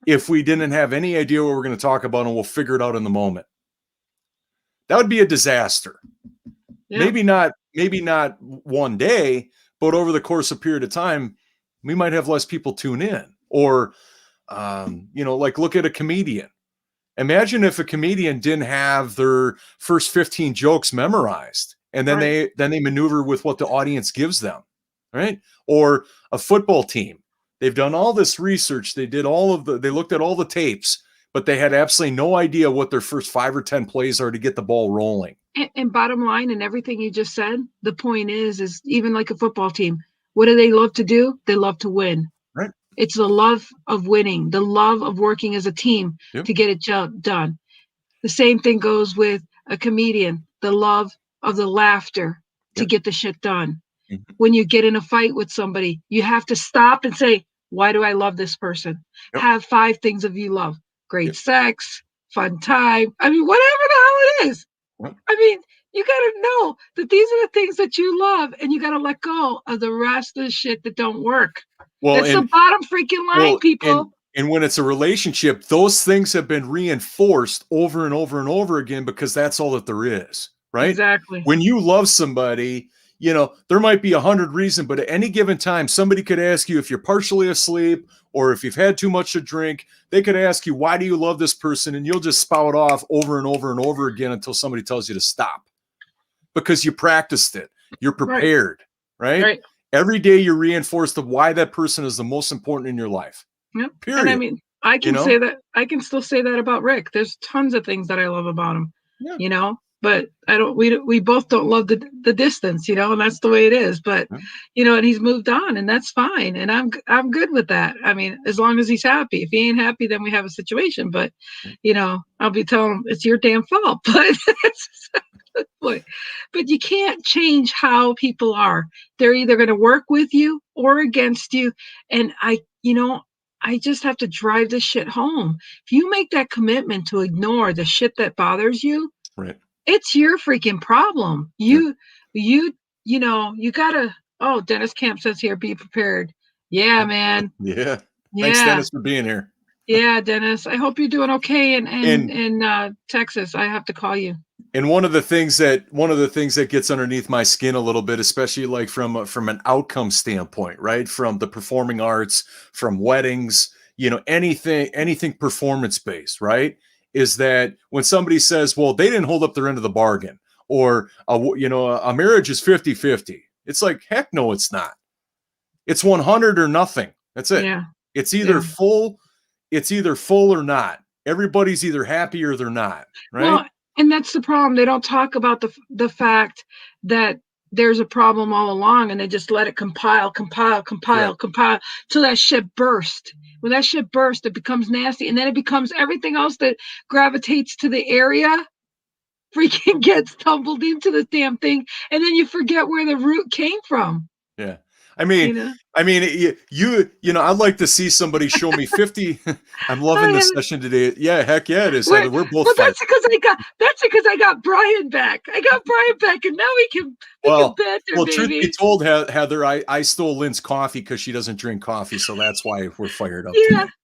if we didn't have any idea what we're going to talk about and we'll figure it out in the moment? That would be a disaster. Yeah. Maybe not one day, but over the course of a period of time, we might have less people tune in. Or like look at a comedian. Imagine if a comedian didn't have their first 15 jokes memorized, and then Right. they maneuver with what the audience gives them, right? Or a football team. They've done all this research. They looked at all the tapes, but they had absolutely no idea what their first 5 or 10 plays are to get the ball rolling. And bottom line, and everything you just said, the point is even like a football team, what do they love to do? They love to win. Right. It's the love of winning, the love of working as a team Yep. to get it done. The same thing goes with a comedian, the love of the laughter to Yep. get the shit done. Mm-hmm. When you get in a fight with somebody, you have to stop and say, why do I love this person? Yep. Have 5 things of you love. Great Yep. sex, fun time. I mean, whatever the hell it is. Yep. I mean, you got to know that these are the things that you love, and you got to let go of the rest of the shit that don't work. Well, That's the bottom freaking line, people. And when it's a relationship, those things have been reinforced over and over and over again because that's all that there is, right? Exactly. When you love somebody, there might be 100 reasons, but at any given time, somebody could ask you if you're partially asleep or if you've had too much to drink. They could ask you, why do you love this person? And you'll just spout off over and over and over again until somebody tells you to stop, because you practiced it. You're prepared, right? Every day you reinforce the why that person is the most important in your life. Yep. Period. And I mean, I can say that. I can still say that about Rick. There's tons of things that I love about him. Yeah. But I don't. We both don't love the distance, and that's the way it is. But and he's moved on, and that's fine. And I'm good with that. I mean, as long as he's happy. If he ain't happy, then we have a situation. But I'll be telling him it's your damn fault. But you can't change how people are. They're either going to work with you or against you. And I just have to drive this shit home. If you make that commitment to ignore the shit that bothers you, right, it's your freaking problem. You gotta. Oh, Dennis Camp says here, be prepared. Yeah, man. Yeah. Thanks, Dennis, for being here. Yeah, Dennis. I hope you're doing okay in Texas. I have to call you. And one of the things that gets underneath my skin a little bit, especially like from an outcome standpoint, right? From the performing arts, from weddings, anything performance based, right? is that when somebody says, well, they didn't hold up their end of the bargain, or, a marriage is 50-50. It's like, heck no, it's not. It's 100 or nothing. That's it. Yeah. It's either full or not. Everybody's either happy or they're not, right? Well, and that's the problem. They don't talk about the fact that there's a problem all along, and they just let it compile till that shit burst. When that shit bursts, it becomes nasty, and then it becomes everything else that gravitates to the area freaking gets tumbled into the damn thing, and then you forget where the root came from. Yeah. I mean, I'd like to see somebody show me 50. I'm loving the session today. Yeah, heck yeah, it is. Heather. We're both. Well, that's because I got Brian back. I got Brian back, and now we can banter, baby. Truth be told, Heather, I stole Lynn's coffee because she doesn't drink coffee, so that's why we're fired up.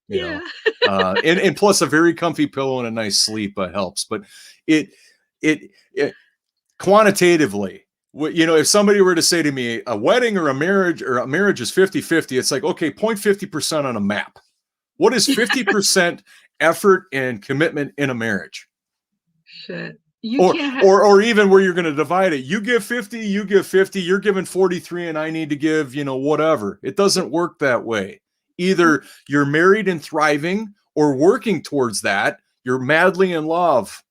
Yeah. And plus a very comfy pillow and a nice sleep helps. But it quantitatively, if somebody were to say to me a wedding or a marriage is 50-50, it's like, okay, 0.50% on a map. What is 50% effort and commitment in a marriage? Shit. Or even where you're going to divide it. You give 50, you give 50, you're giving 43, and I need to give, whatever. It doesn't work that way. Either you're married and thriving or working towards that. You're madly in love.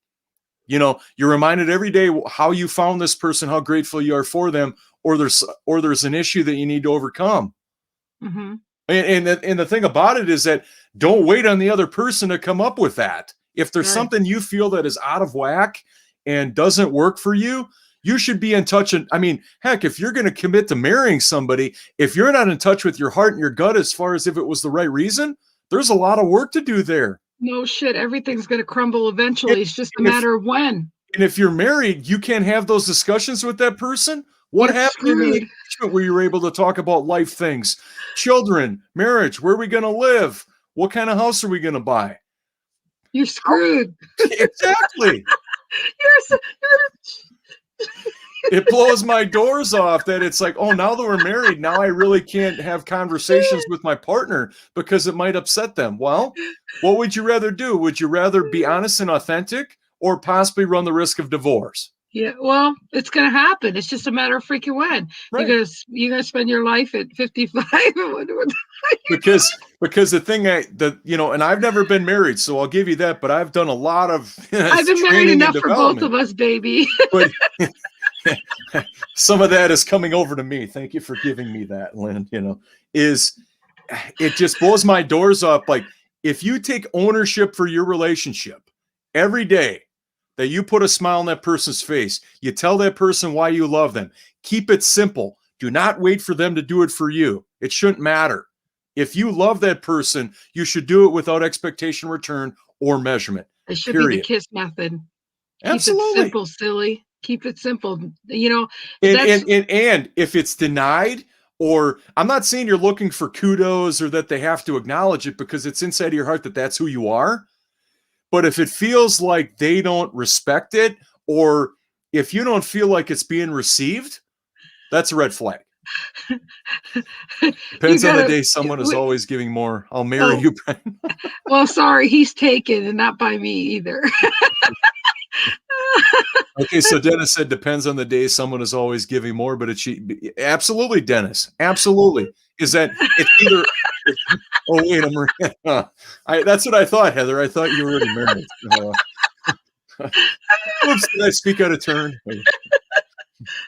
You're reminded every day how you found this person, how grateful you are for them, or there's an issue that you need to overcome. Mm-hmm. And the thing about it is that don't wait on the other person to come up with that. If there's something you feel that is out of whack and doesn't work for you, you should be in touch. And I mean, heck, if you're going to commit to marrying somebody, if you're not in touch with your heart and your gut as far as if it was the right reason, there's a lot of work to do there. No shit. Everything's going to crumble eventually. It's just a matter of when. And if you're married, you can't have those discussions with that person. What happened in the engagement where you were able to talk about life things, children, marriage, where are we going to live? What kind of house are we going to buy? You're screwed. Exactly. It blows my doors off that it's like, oh, now that we're married, now I really can't have conversations with my partner because it might upset them. Well, what would you rather do? Would you rather be honest and authentic or possibly run the risk of divorce? Yeah, well, it's going to happen. It's just a matter of freaking when. Right. You're gonna spend your life at 55. because the thing and I've never been married, so I'll give you that. But I've done a lot of. I've been married enough for both of us, baby. But some of that is coming over to me. Thank you for giving me that, Lynn. It just blows my doors up. Like, if you take ownership for your relationship every day, that you put a smile on that person's face, you tell that person why you love them. Keep it simple. Do not wait for them to do it for you. It shouldn't matter. If you love that person, you should do it without expectation, return, or measurement. It should be the KISS method. Absolutely. Keep it simple, silly. Keep it simple. And if it's denied, or I'm not saying you're looking for kudos or that they have to acknowledge it, because it's inside of your heart that that's who you are. But if it feels like they don't respect it, or if you don't feel like it's being received, that's a red flag. Depends on the day. Someone is always giving more. I'll marry you, Brian. Well, sorry, he's taken, and not by me either. Okay, so Dennis said depends on the day. Someone is always giving more, but absolutely, Dennis, absolutely. Is that it's either? Oh wait, that's what I thought, Heather. I thought you were already married. Oops, did I speak out of turn?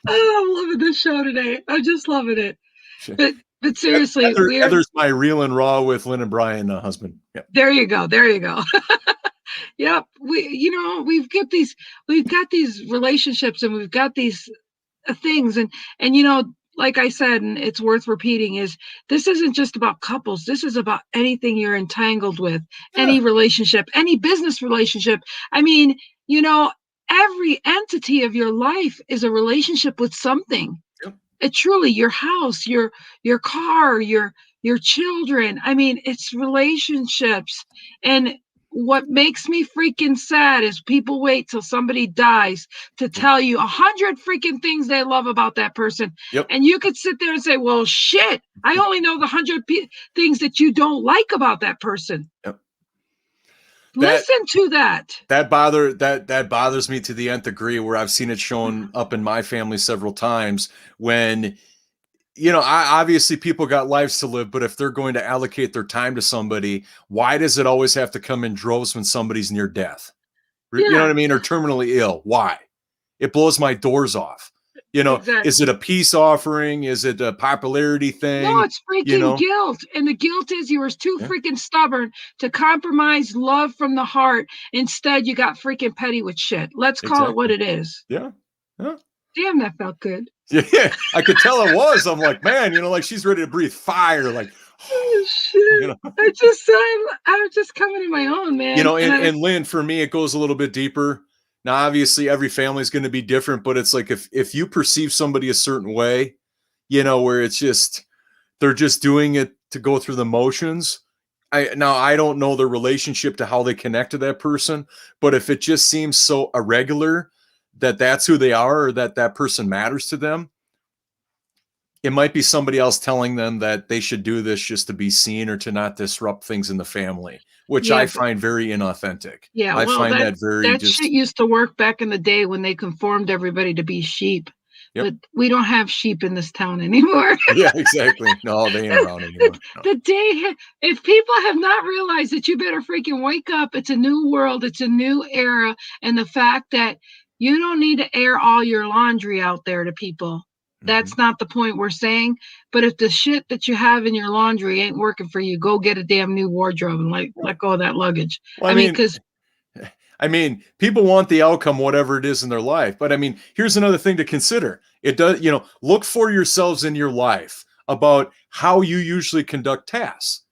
Oh, I'm loving this show today. I'm just loving it. But seriously, Heather's my real and raw with Lynn and Brian husband. Yep. There you go. Yep. We've got these relationships, and we've got these things, and like I said, and it's worth repeating, is this isn't just about couples. This is about anything you're entangled with, any relationship, any business relationship. I mean, every entity of your life is a relationship with something. Yep. It truly, your house, your car, your children. I mean, it's relationships. And what makes me freaking sad is people wait till somebody dies to tell you 100 freaking things they love about that person. Yep. And you could sit there and say, well, shit, I only know the 100 things that you don't like about that person. Yep. that Listen to that. that bothers me to the nth degree, where I've seen it shown up in my family several times when, obviously people got lives to live, but if they're going to allocate their time to somebody, why does it always have to come in droves when somebody's near death? You know what Yeah, I mean? Or terminally ill? Why? It blows my doors off. Is it exactly. a peace offering? Is it a popularity No, thing? it's You freaking know? guilt. And the guilt is you were too Yeah, freaking stubborn to compromise love from the heart. Instead, you got freaking petty with shit. Let's call it what exactly. it is. Yeah. Yeah. Damn, that felt good. Yeah. I could tell it was. I'm like, man, like she's ready to breathe fire. Like, Oh you shit. know. I'm just coming in my own, man. And And Lynn, for me, it goes a little bit deeper. Now, obviously, every family is going to be different, but it's like if you perceive somebody a certain way, where it's just they're just doing it to go through the motions. I don't know their relationship to how they connect to that person, but if it just seems so irregular that that's who they are or that that person matters to them, it might be somebody else telling them that they should do this just to be seen or to not disrupt things in the family, which yeah, I find very inauthentic. yeah, I well, find that that very that shit just, used to work back in the day when they conformed everybody to be sheep. yep. But we don't have sheep in this town anymore. Yeah, exactly. No, they ain't around the, anymore. No. the day, if people have not realized that, you better freaking wake up. It's a new world, it's a new era. And the fact that you don't need to air all your laundry out there to people. Mm-hmm. That's not the point we're saying. But if the shit that you have in your laundry ain't working for you, go get a damn new wardrobe and let go of that luggage. Well, I mean, because people want the outcome, whatever it is in their life. But I mean, here's another thing to consider. It does, look for yourselves in your life about how you usually conduct tasks,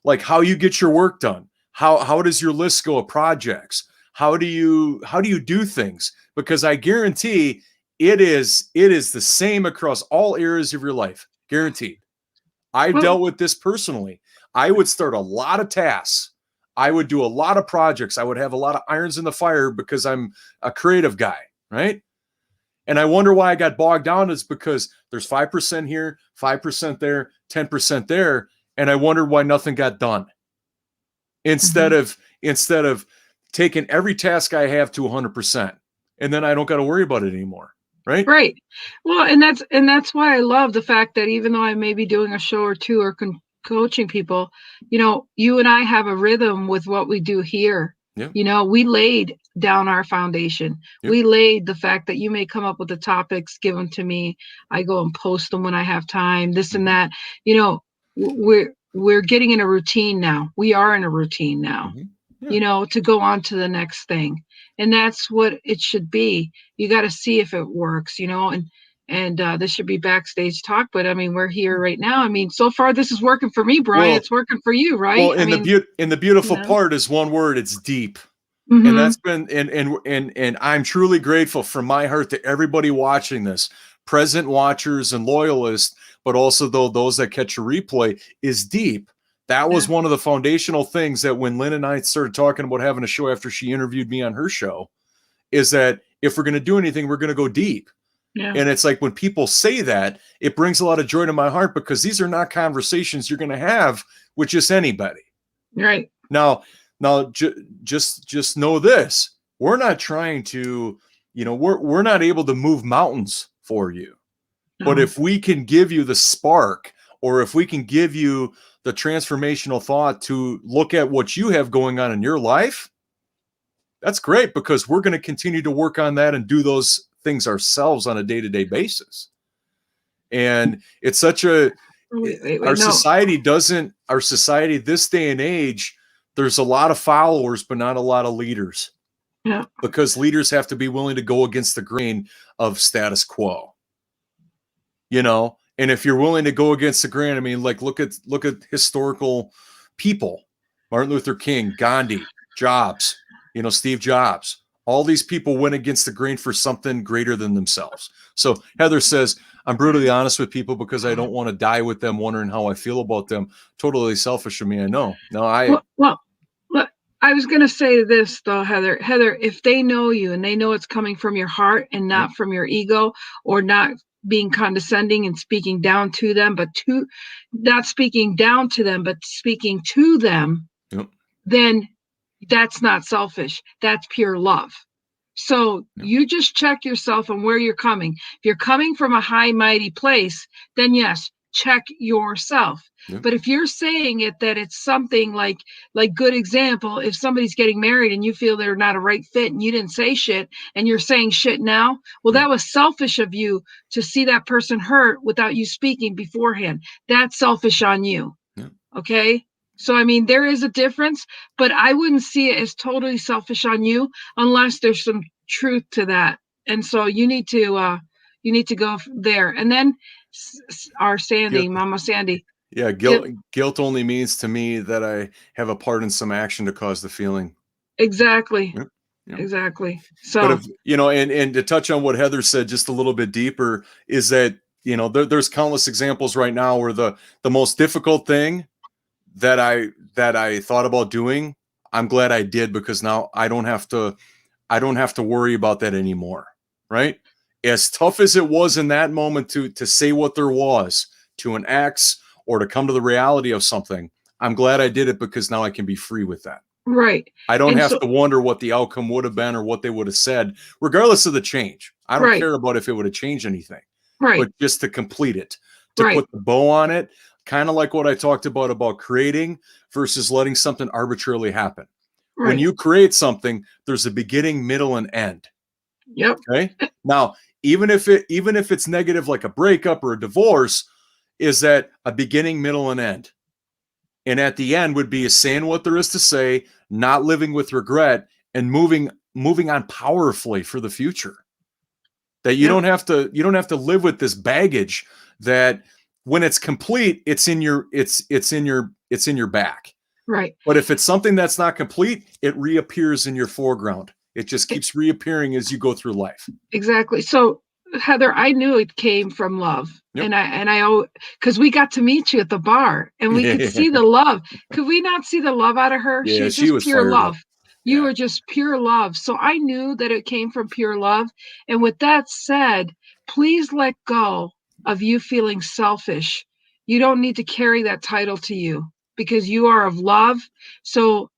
like how you get your work done. How does your list go of projects? How do you do things? Because I guarantee it is the same across all areas of your life. Guaranteed. I've well, dealt with this personally. I would start a lot of tasks. I would do a lot of projects. I would have a lot of irons in the fire because I'm a creative guy, right? And I wonder why I got bogged down is because there's 5% here, 5% there, 10% there. And I wonder why nothing got done. Instead mhm. of taking every task I have to 100%. And then I don't got to worry about it anymore. Right? Right. Well, and that's why I love the fact that even though I may be doing a show or two or coaching people, you and I have a rhythm with what we do here. Yeah. We laid down our foundation. Yep. We laid the fact that you may come up with the topics given to me. I go and post them when I have time, this and Mm-hmm. that. We're getting in a routine now. We are in a routine now, Mm-hmm. Yeah. to go on to the next thing. And that's what it should be. You got to see if it works, and this should be backstage talk. But I mean, we're here right now. I mean, so far this is working for me, Brian. Well, It's working for you, well, right? I mean, in the beautiful you part is one word. It's deep. And mm-hmm. that's been and I'm truly grateful from my heart to everybody watching this, present watchers and loyalists, but also those that catch a replay, is deep. That was Yeah. one of the foundational things that when Lynn and I started talking about having a show after she interviewed me on her show, is that if we're going to do anything, we're going to go deep. Yeah. And it's like when people say that, it brings a lot of joy to my heart because these are not conversations you're going to have with just anybody. Right. Now, just know this: we're not trying to, we're not able to move mountains for you. But No. if we can give you the spark, or if we can give you the transformational thought to look at what you have going on in your life, that's great because we're going to continue to work on that and do those things ourselves on a day-to-day basis. And it's such a Wait, our no. society this day and age, there's a lot of followers but not a lot of leaders, Yeah. because leaders have to be willing to go against the grain of status quo. And if you're willing to go against the grain, I mean, like look at historical people: Martin Luther King, Gandhi, Jobs, Steve Jobs. All these people went against the grain for something greater than themselves. So Heather says, I'm brutally honest with people because I don't want to die with them wondering how I feel about them. Totally selfish of me, I know. No, Well, look, I was going to say this though, Heather. Heather, if they know you and they know it's coming from your heart and yep, not from your ego, or not being condescending and speaking down to them, not speaking down to them, but speaking to them, yep, then That's not selfish. That's pure love. So Yeah. you just check yourself on where you're coming. If you're coming from a high, mighty place, then yes, check yourself. Yeah. But if you're saying it that it's something like good example, if somebody's getting married and you feel they're not a right fit and you didn't say shit and you're saying shit now, well, Yeah. that was selfish of you to see that person hurt without you speaking beforehand. That's selfish on you. Yeah. Okay. So, I mean, there is a difference, but I wouldn't see it as totally selfish on you unless there's some truth to that. And so you need to go there. And then our Guilt, Sandy, Mama Sandy, yeah, get guilt only means to me that I have a part in some action to cause the feeling. exactly, Yep. Yep. exactly. But So if and to touch on what Heather said just a little bit deeper, is that there's countless examples right now where the most difficult thing that I thought about doing, I'm glad I did, because now I don't have to worry about that anymore. Right? As tough as it was in that moment to say what there was to an ex, or to come to the reality of something, I'm glad I did it, because now I can be free with that. right. I don't And have so to wonder what the outcome would have been or what they would have said, regardless of the change. I don't right, care about if it would have changed anything, right, but just to complete it, to right, put the bow on it, kind of like what I talked about creating versus letting something arbitrarily happen. When right. you create something, there's a beginning, middle, and end. Yep. Okay. Now, even if it's negative, like a breakup or a divorce, is that a beginning, middle, and end? And at the end would be saying what there is to say, not living with regret, and moving on powerfully for the future. That you Yep. don't have to live with this baggage that when it's complete, it's in your back. Right. But if it's something that's not complete, it reappears in your foreground. It just keeps reappearing as you go through life. Exactly. So, Heather, I knew it came from love. Yep. And I because we got to meet you at the bar and we could see the love. Could we not see the love out of her? She Yeah, was she just was pure fired up. love. You Yeah. were just pure love. So I knew that it came from pure love. And with that said, please let go of you feeling selfish. You don't need to carry that title to you because you are of love. So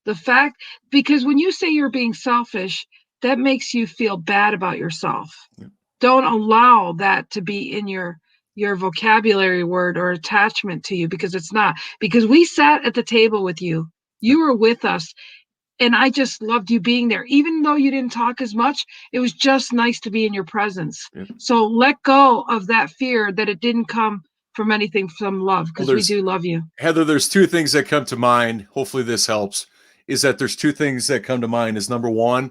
because when you say you're being selfish, that makes you feel bad about yourself. Yep. Don't allow that to be in your vocabulary word or attachment to you, because it's not. Because we sat at the table with you. Yep. You were with us, and I just loved you being there. Even though you didn't talk as much, it was just nice to be in your presence. Yep. So let go of that fear that it didn't come from anything from love, Well, because we do love you. Heather, there's two things that come to mind. Hopefully this helps. Is that there's two things that come to mind. Is number one,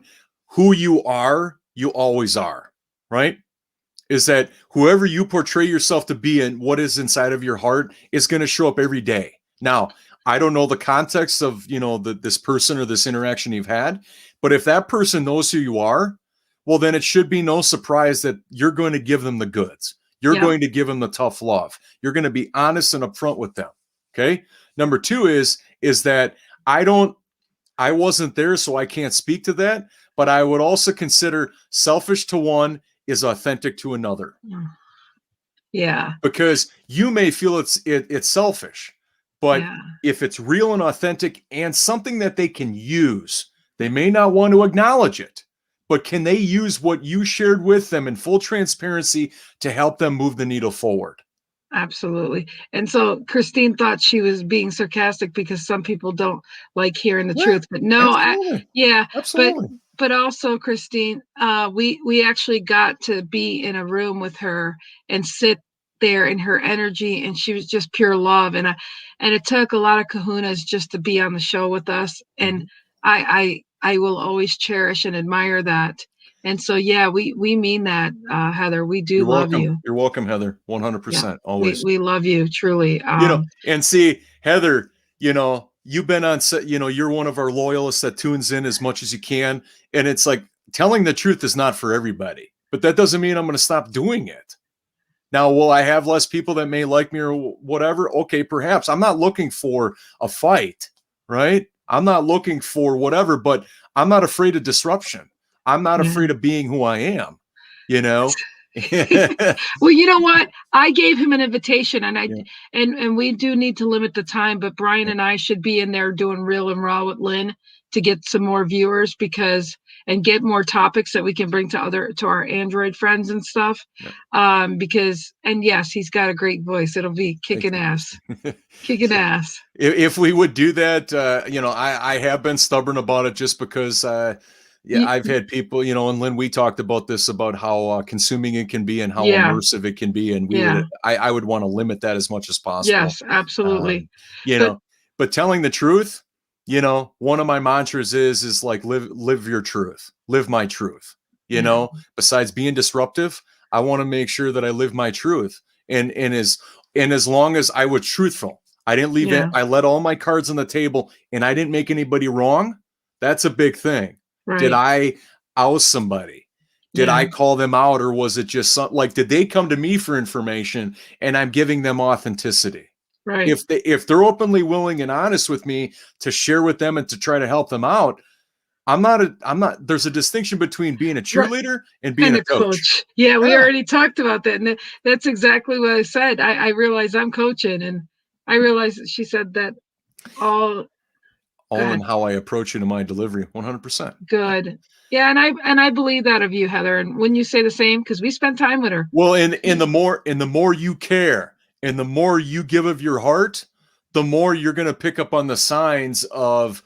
who you are, you always are, right? Is that whoever you portray yourself to be and what is inside of your heart is going to show up every day. Now, I don't know the context of, this person or this interaction you've had, but if that person knows who you are, well, then it should be no surprise that you're going to give them the goods. You're Yeah. going to give them the tough love. You're going to be honest and upfront with them. Okay. Number two is that I wasn't there, so I can't speak to that. But I would also consider selfish to one is authentic to another, Yeah. because you may feel it's selfish, but Yeah. if it's real and authentic and something that they can use, they may not want to acknowledge it, but can they use what you shared with them in full transparency to help them move the needle forward? Absolutely. And so Christine thought she was being sarcastic because some people don't like hearing the Yeah, truth. But no, absolutely. yeah, but Absolutely. but also Christine, we actually got to be in a room with her and sit there in her energy, and she was just pure love. And it took a lot of kahunas just to be on the show with us. And Mhm. I will always cherish and admire that. And so yeah, we mean that, Heather. We do You're love welcome. you. You're welcome, Heather. Yeah, 100%. we Always. we love you truly. And see, Heather, you've been on set, you're one of our loyalists that tunes in as much as you can. And it's like, telling the truth is not for everybody, but that doesn't mean I'm going to stop doing it. Now, will I have less people that may like me or whatever? Okay, perhaps. I'm not looking for a fight, right? I'm not looking for whatever, but I'm not afraid of disruption. I'm not Yeah. afraid of being who I am, you know? Yeah. Well, you know what? I gave him an invitation, and we do need to limit the time. But Brian and I should be in there doing Real and Raw with Lynn to get some more viewers and get more topics that we can bring to our Android friends and stuff. Yeah. And yes, he's got a great voice. It'll be Thank kicking ass. you. Kicking ass. If we would do that, I have been stubborn about it just because, I've had people, and Lynn, we talked about this, about how consuming it can be and how Yeah. immersive it can be. And Yeah. I would want to limit that as much as possible. Yes, absolutely. You But know, but telling the truth, one of my mantras is like, live your truth, live my truth, Yeah. besides being disruptive, I want to make sure that I live my truth. And as long as I was truthful, I didn't leave it. Yeah. I let all my cards on the table and I didn't make anybody wrong. That's a big thing. Did Right. I oust somebody? Did Yeah. I call them out, or was it just did they come to me for information and I'm giving them authenticity? Right. If they're openly willing and honest with me to share with them and to try to help them out, I'm not, there's a distinction between being a Right. cheerleader and being And a coach. Yeah, we Yeah. already talked about that. And that's exactly what I said. I realized I'm coaching, and I realized that she said that all All in good. how I approach it in my delivery. 100%. Good. Yeah, and I believe that of you, Heather. And when you say the same, because we spent time with her. Well, and the more you care and the more you give of your heart, the more you're going to pick up on the signs of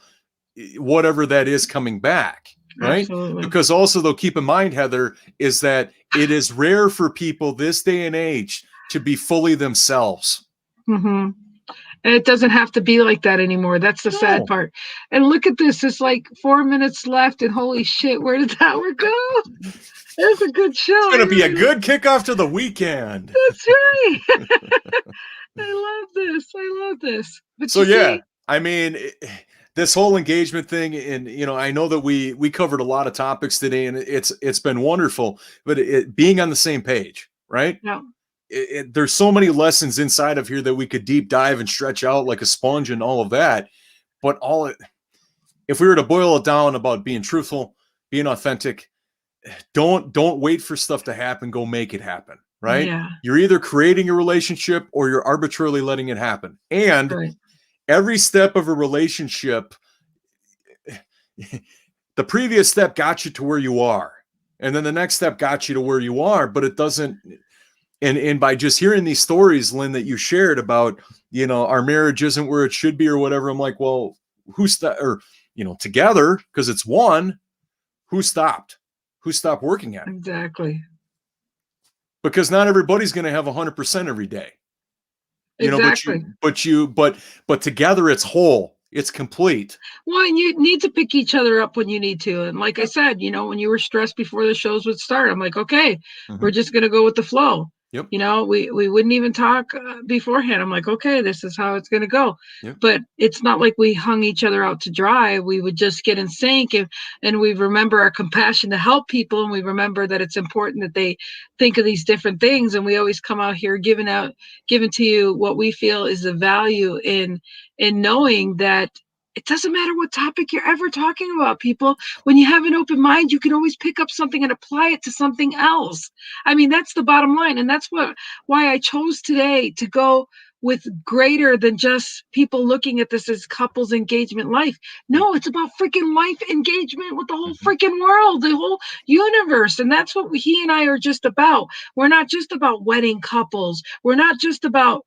whatever that is coming back, right? Absolutely. Because also, though, keep in mind, Heather, is that it is rare for people this day and age to be fully themselves. Mm-hmm. And it doesn't have to be like that anymore. That's the sad part. And look at this. It's like 4 minutes left, and holy shit, where did that one go? That's a good show. It's going to be a good kickoff to the weekend. That's right. I love this. But so yeah, I mean, this whole engagement thing, and I know that we covered a lot of topics today, and it's been wonderful. But being on the same page, right? Yeah. There's so many lessons inside of here that we could deep dive and stretch out like a sponge and all of that. But if we were to boil it down about being truthful, being authentic, don't wait for stuff to happen. Go make it happen. Right? Yeah. You're either creating a relationship or you're arbitrarily letting it happen. And every step of a relationship, the previous step got you to where you are. And then the next step got you to where you are, but it doesn't. And by just hearing these stories, Lynn, that you shared about, our marriage isn't where it should be or whatever, I'm like, well, together, because it's one, who stopped working at it? Exactly. Because not everybody's going to have 100% every day. Exactly. But together it's whole. It's complete. Well, and you need to pick each other up when you need to. And like I said, when you were stressed before the shows would start, I'm like, okay, we're just going to go with the flow. Yep. We wouldn't even talk beforehand. I'm like, okay, this is how it's going to go. Yep. But it's not like we hung each other out to dry. We would just get in sync, and we remember our compassion to help people. And we remember that it's important that they think of these different things. And we always come out here giving to you what we feel is the value in knowing that it doesn't matter what topic you're ever talking about, people. When you have an open mind, you can always pick up something and apply it to something else. I mean, that's the bottom line. And that's why I chose today to go with greater than just people looking at this as couples engagement life. No, it's about freaking life engagement with the whole freaking world, the whole universe. And that's what he and I are just about. We're not just about wedding couples. We're not just about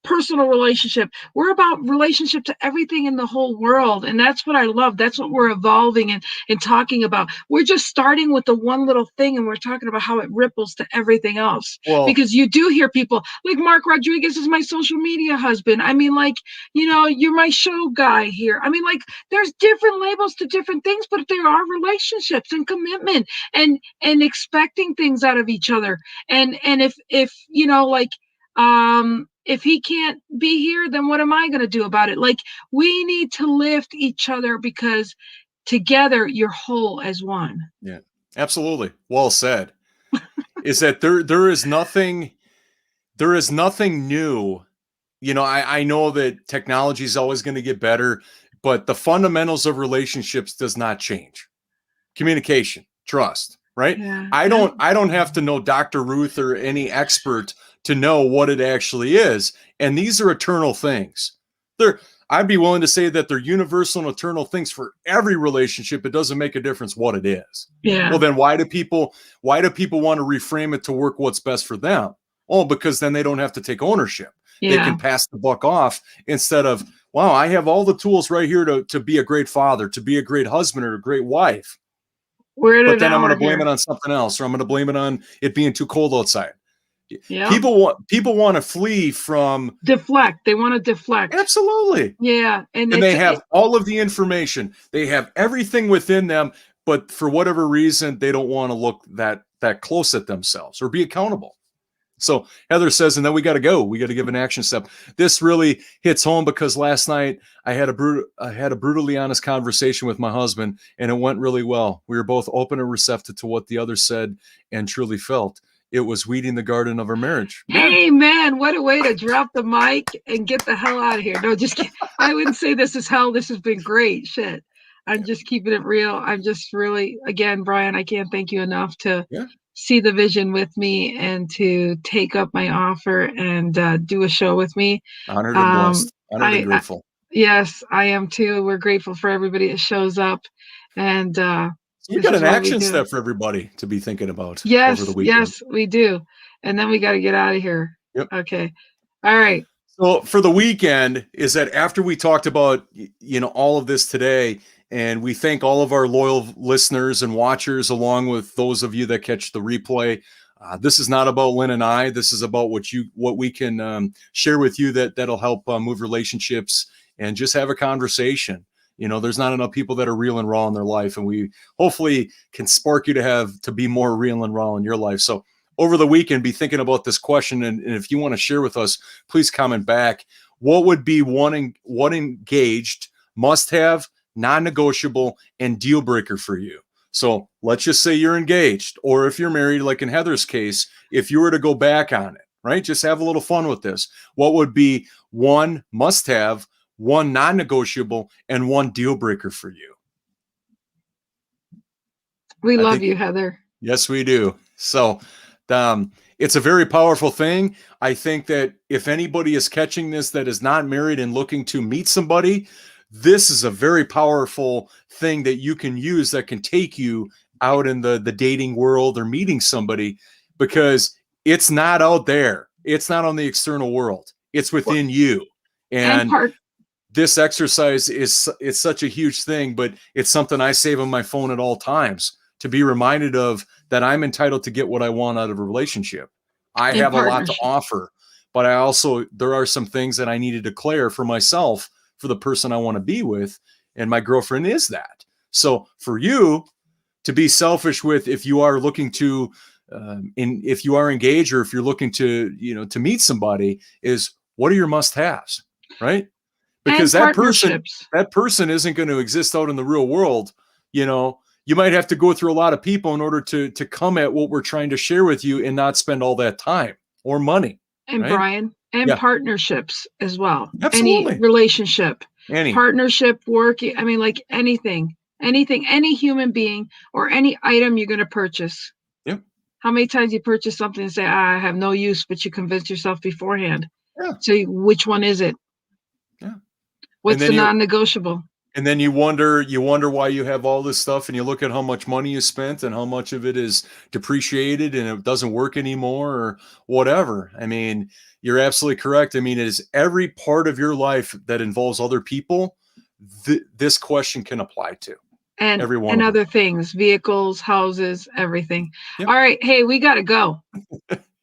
personal relationship. We're about relationship to everything in the whole world. And that's what I love. That's what we're evolving and talking about. We're just starting with the one little thing, and we're talking about how it ripples to everything else. Well, because you do hear people like Mark Rodriguez is my social media husband. I mean, like, you're my show guy here. I mean, like, there's different labels to different things, but there are relationships and commitment and expecting things out of each other. And if if he can't be here, then what am I going to do about it? Like, we need to lift each other, because together you're whole as one. Yeah, absolutely. Well said. Is that there is nothing new. I know that technology is always going to get better, but the fundamentals of relationships does not change. Communication, trust, right? Yeah. I don't have to know Dr. Ruth or any expert to know what it actually is. And these are eternal things. I'd be willing to say that they're universal and eternal things for every relationship. It doesn't make a difference what it is. Yeah. Well, then why do people want to reframe it to work what's best for them? Oh, because then they don't have to take ownership. They Yeah. can pass the buck off instead of, wow, I have all the tools right here to be a great father, to be a great husband or a great wife. We're at But an then I'm going hour to blame here. it on something else, or I'm going to blame it on it being too cold outside. Yeah. People want to flee from Deflect. They want to deflect. absolutely. Yeah. And they have all of the information. They have everything within them, but for whatever reason, they don't want to look that close at themselves or be accountable. So Heather says, and then we got to go. We got to give an action step. This really hits home because last night I had a brutally honest conversation with my husband, and it went really well. We were both open and receptive to what the other said and truly felt. It was weeding the garden of our marriage. Hey, man, what a way to drop the mic and get the hell out of here. No, just kidding. I wouldn't say this is hell. This has been great. Shit. I'm just keeping it real. I'm just really, again, Brian, I can't thank you enough to see the vision with me and to take up my offer and do a show with me. Honored and blessed. Honored and grateful. Yes, I am too. We're grateful for everybody that shows up. And so we got an action step for everybody to be thinking about over the weekend. Yes, we do. And then we got to get out of here. Yep. Okay. All right. So for the weekend is that after we talked about, all of this today, and we thank all of our loyal listeners and watchers, along with those of you that catch the replay. This is not about Lynn and I. This is about what we can share with you that'll help move relationships and just have a conversation. There's not enough people that are real and raw in their life, and we hopefully can spark you to be more real and raw in your life. So over the weekend, be thinking about this question, and if you want to share with us, please comment back. What would be one engaged, must-have, non-negotiable, and deal breaker for you? So let's just say you're engaged, or if you're married, like in Heather's case, if you were to go back on it, right? Just have a little fun with this. What would be one must-have, one non-negotiable, and one deal breaker for you? We love you, Heather. Yes, we do. So it's a very powerful thing. I think that if anybody is catching this that is not married and looking to meet somebody, this is a very powerful thing that you can use that can take you out in the dating world or meeting somebody, because it's not out there. It's not on the external world. It's within you. And this exercise is such a huge thing, but it's something I save on my phone at all times to be reminded of, that I'm entitled to get what I want out of a relationship. I have a lot to offer, but there are some things that I need to declare for myself, for the person I want to be with. And my girlfriend is that. So for you to be selfish with, if you are looking to, if you are engaged, or if you're looking to, to meet somebody, is what are your must-haves, right? Because that person isn't going to exist out in the real world. You might have to go through a lot of people in order to come at what we're trying to share with you, and not spend all that time or money. And right? Brian, and partnerships as well. Absolutely. Any relationship, partnership, work. I mean, like anything, any human being or any item you're going to purchase. Yep. How many times you purchase something and say, I have no use, but you convince yourself beforehand. Yeah. So which one is it? Yeah. What's the non-negotiable? And then you wonder why you have all this stuff, and you look at how much money you spent and how much of it is depreciated and it doesn't work anymore or whatever. I mean, you're absolutely correct. I mean, it is every part of your life that involves other people. This question can apply to. And other things, vehicles, houses, everything. Yep. All right. Hey, we got to go.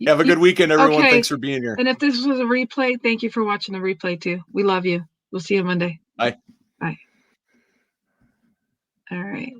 Have a good weekend, everyone. Okay. Thanks for being here. And if this was a replay, thank you for watching the replay too. We love you. We'll see you Monday. Bye. Bye. All right.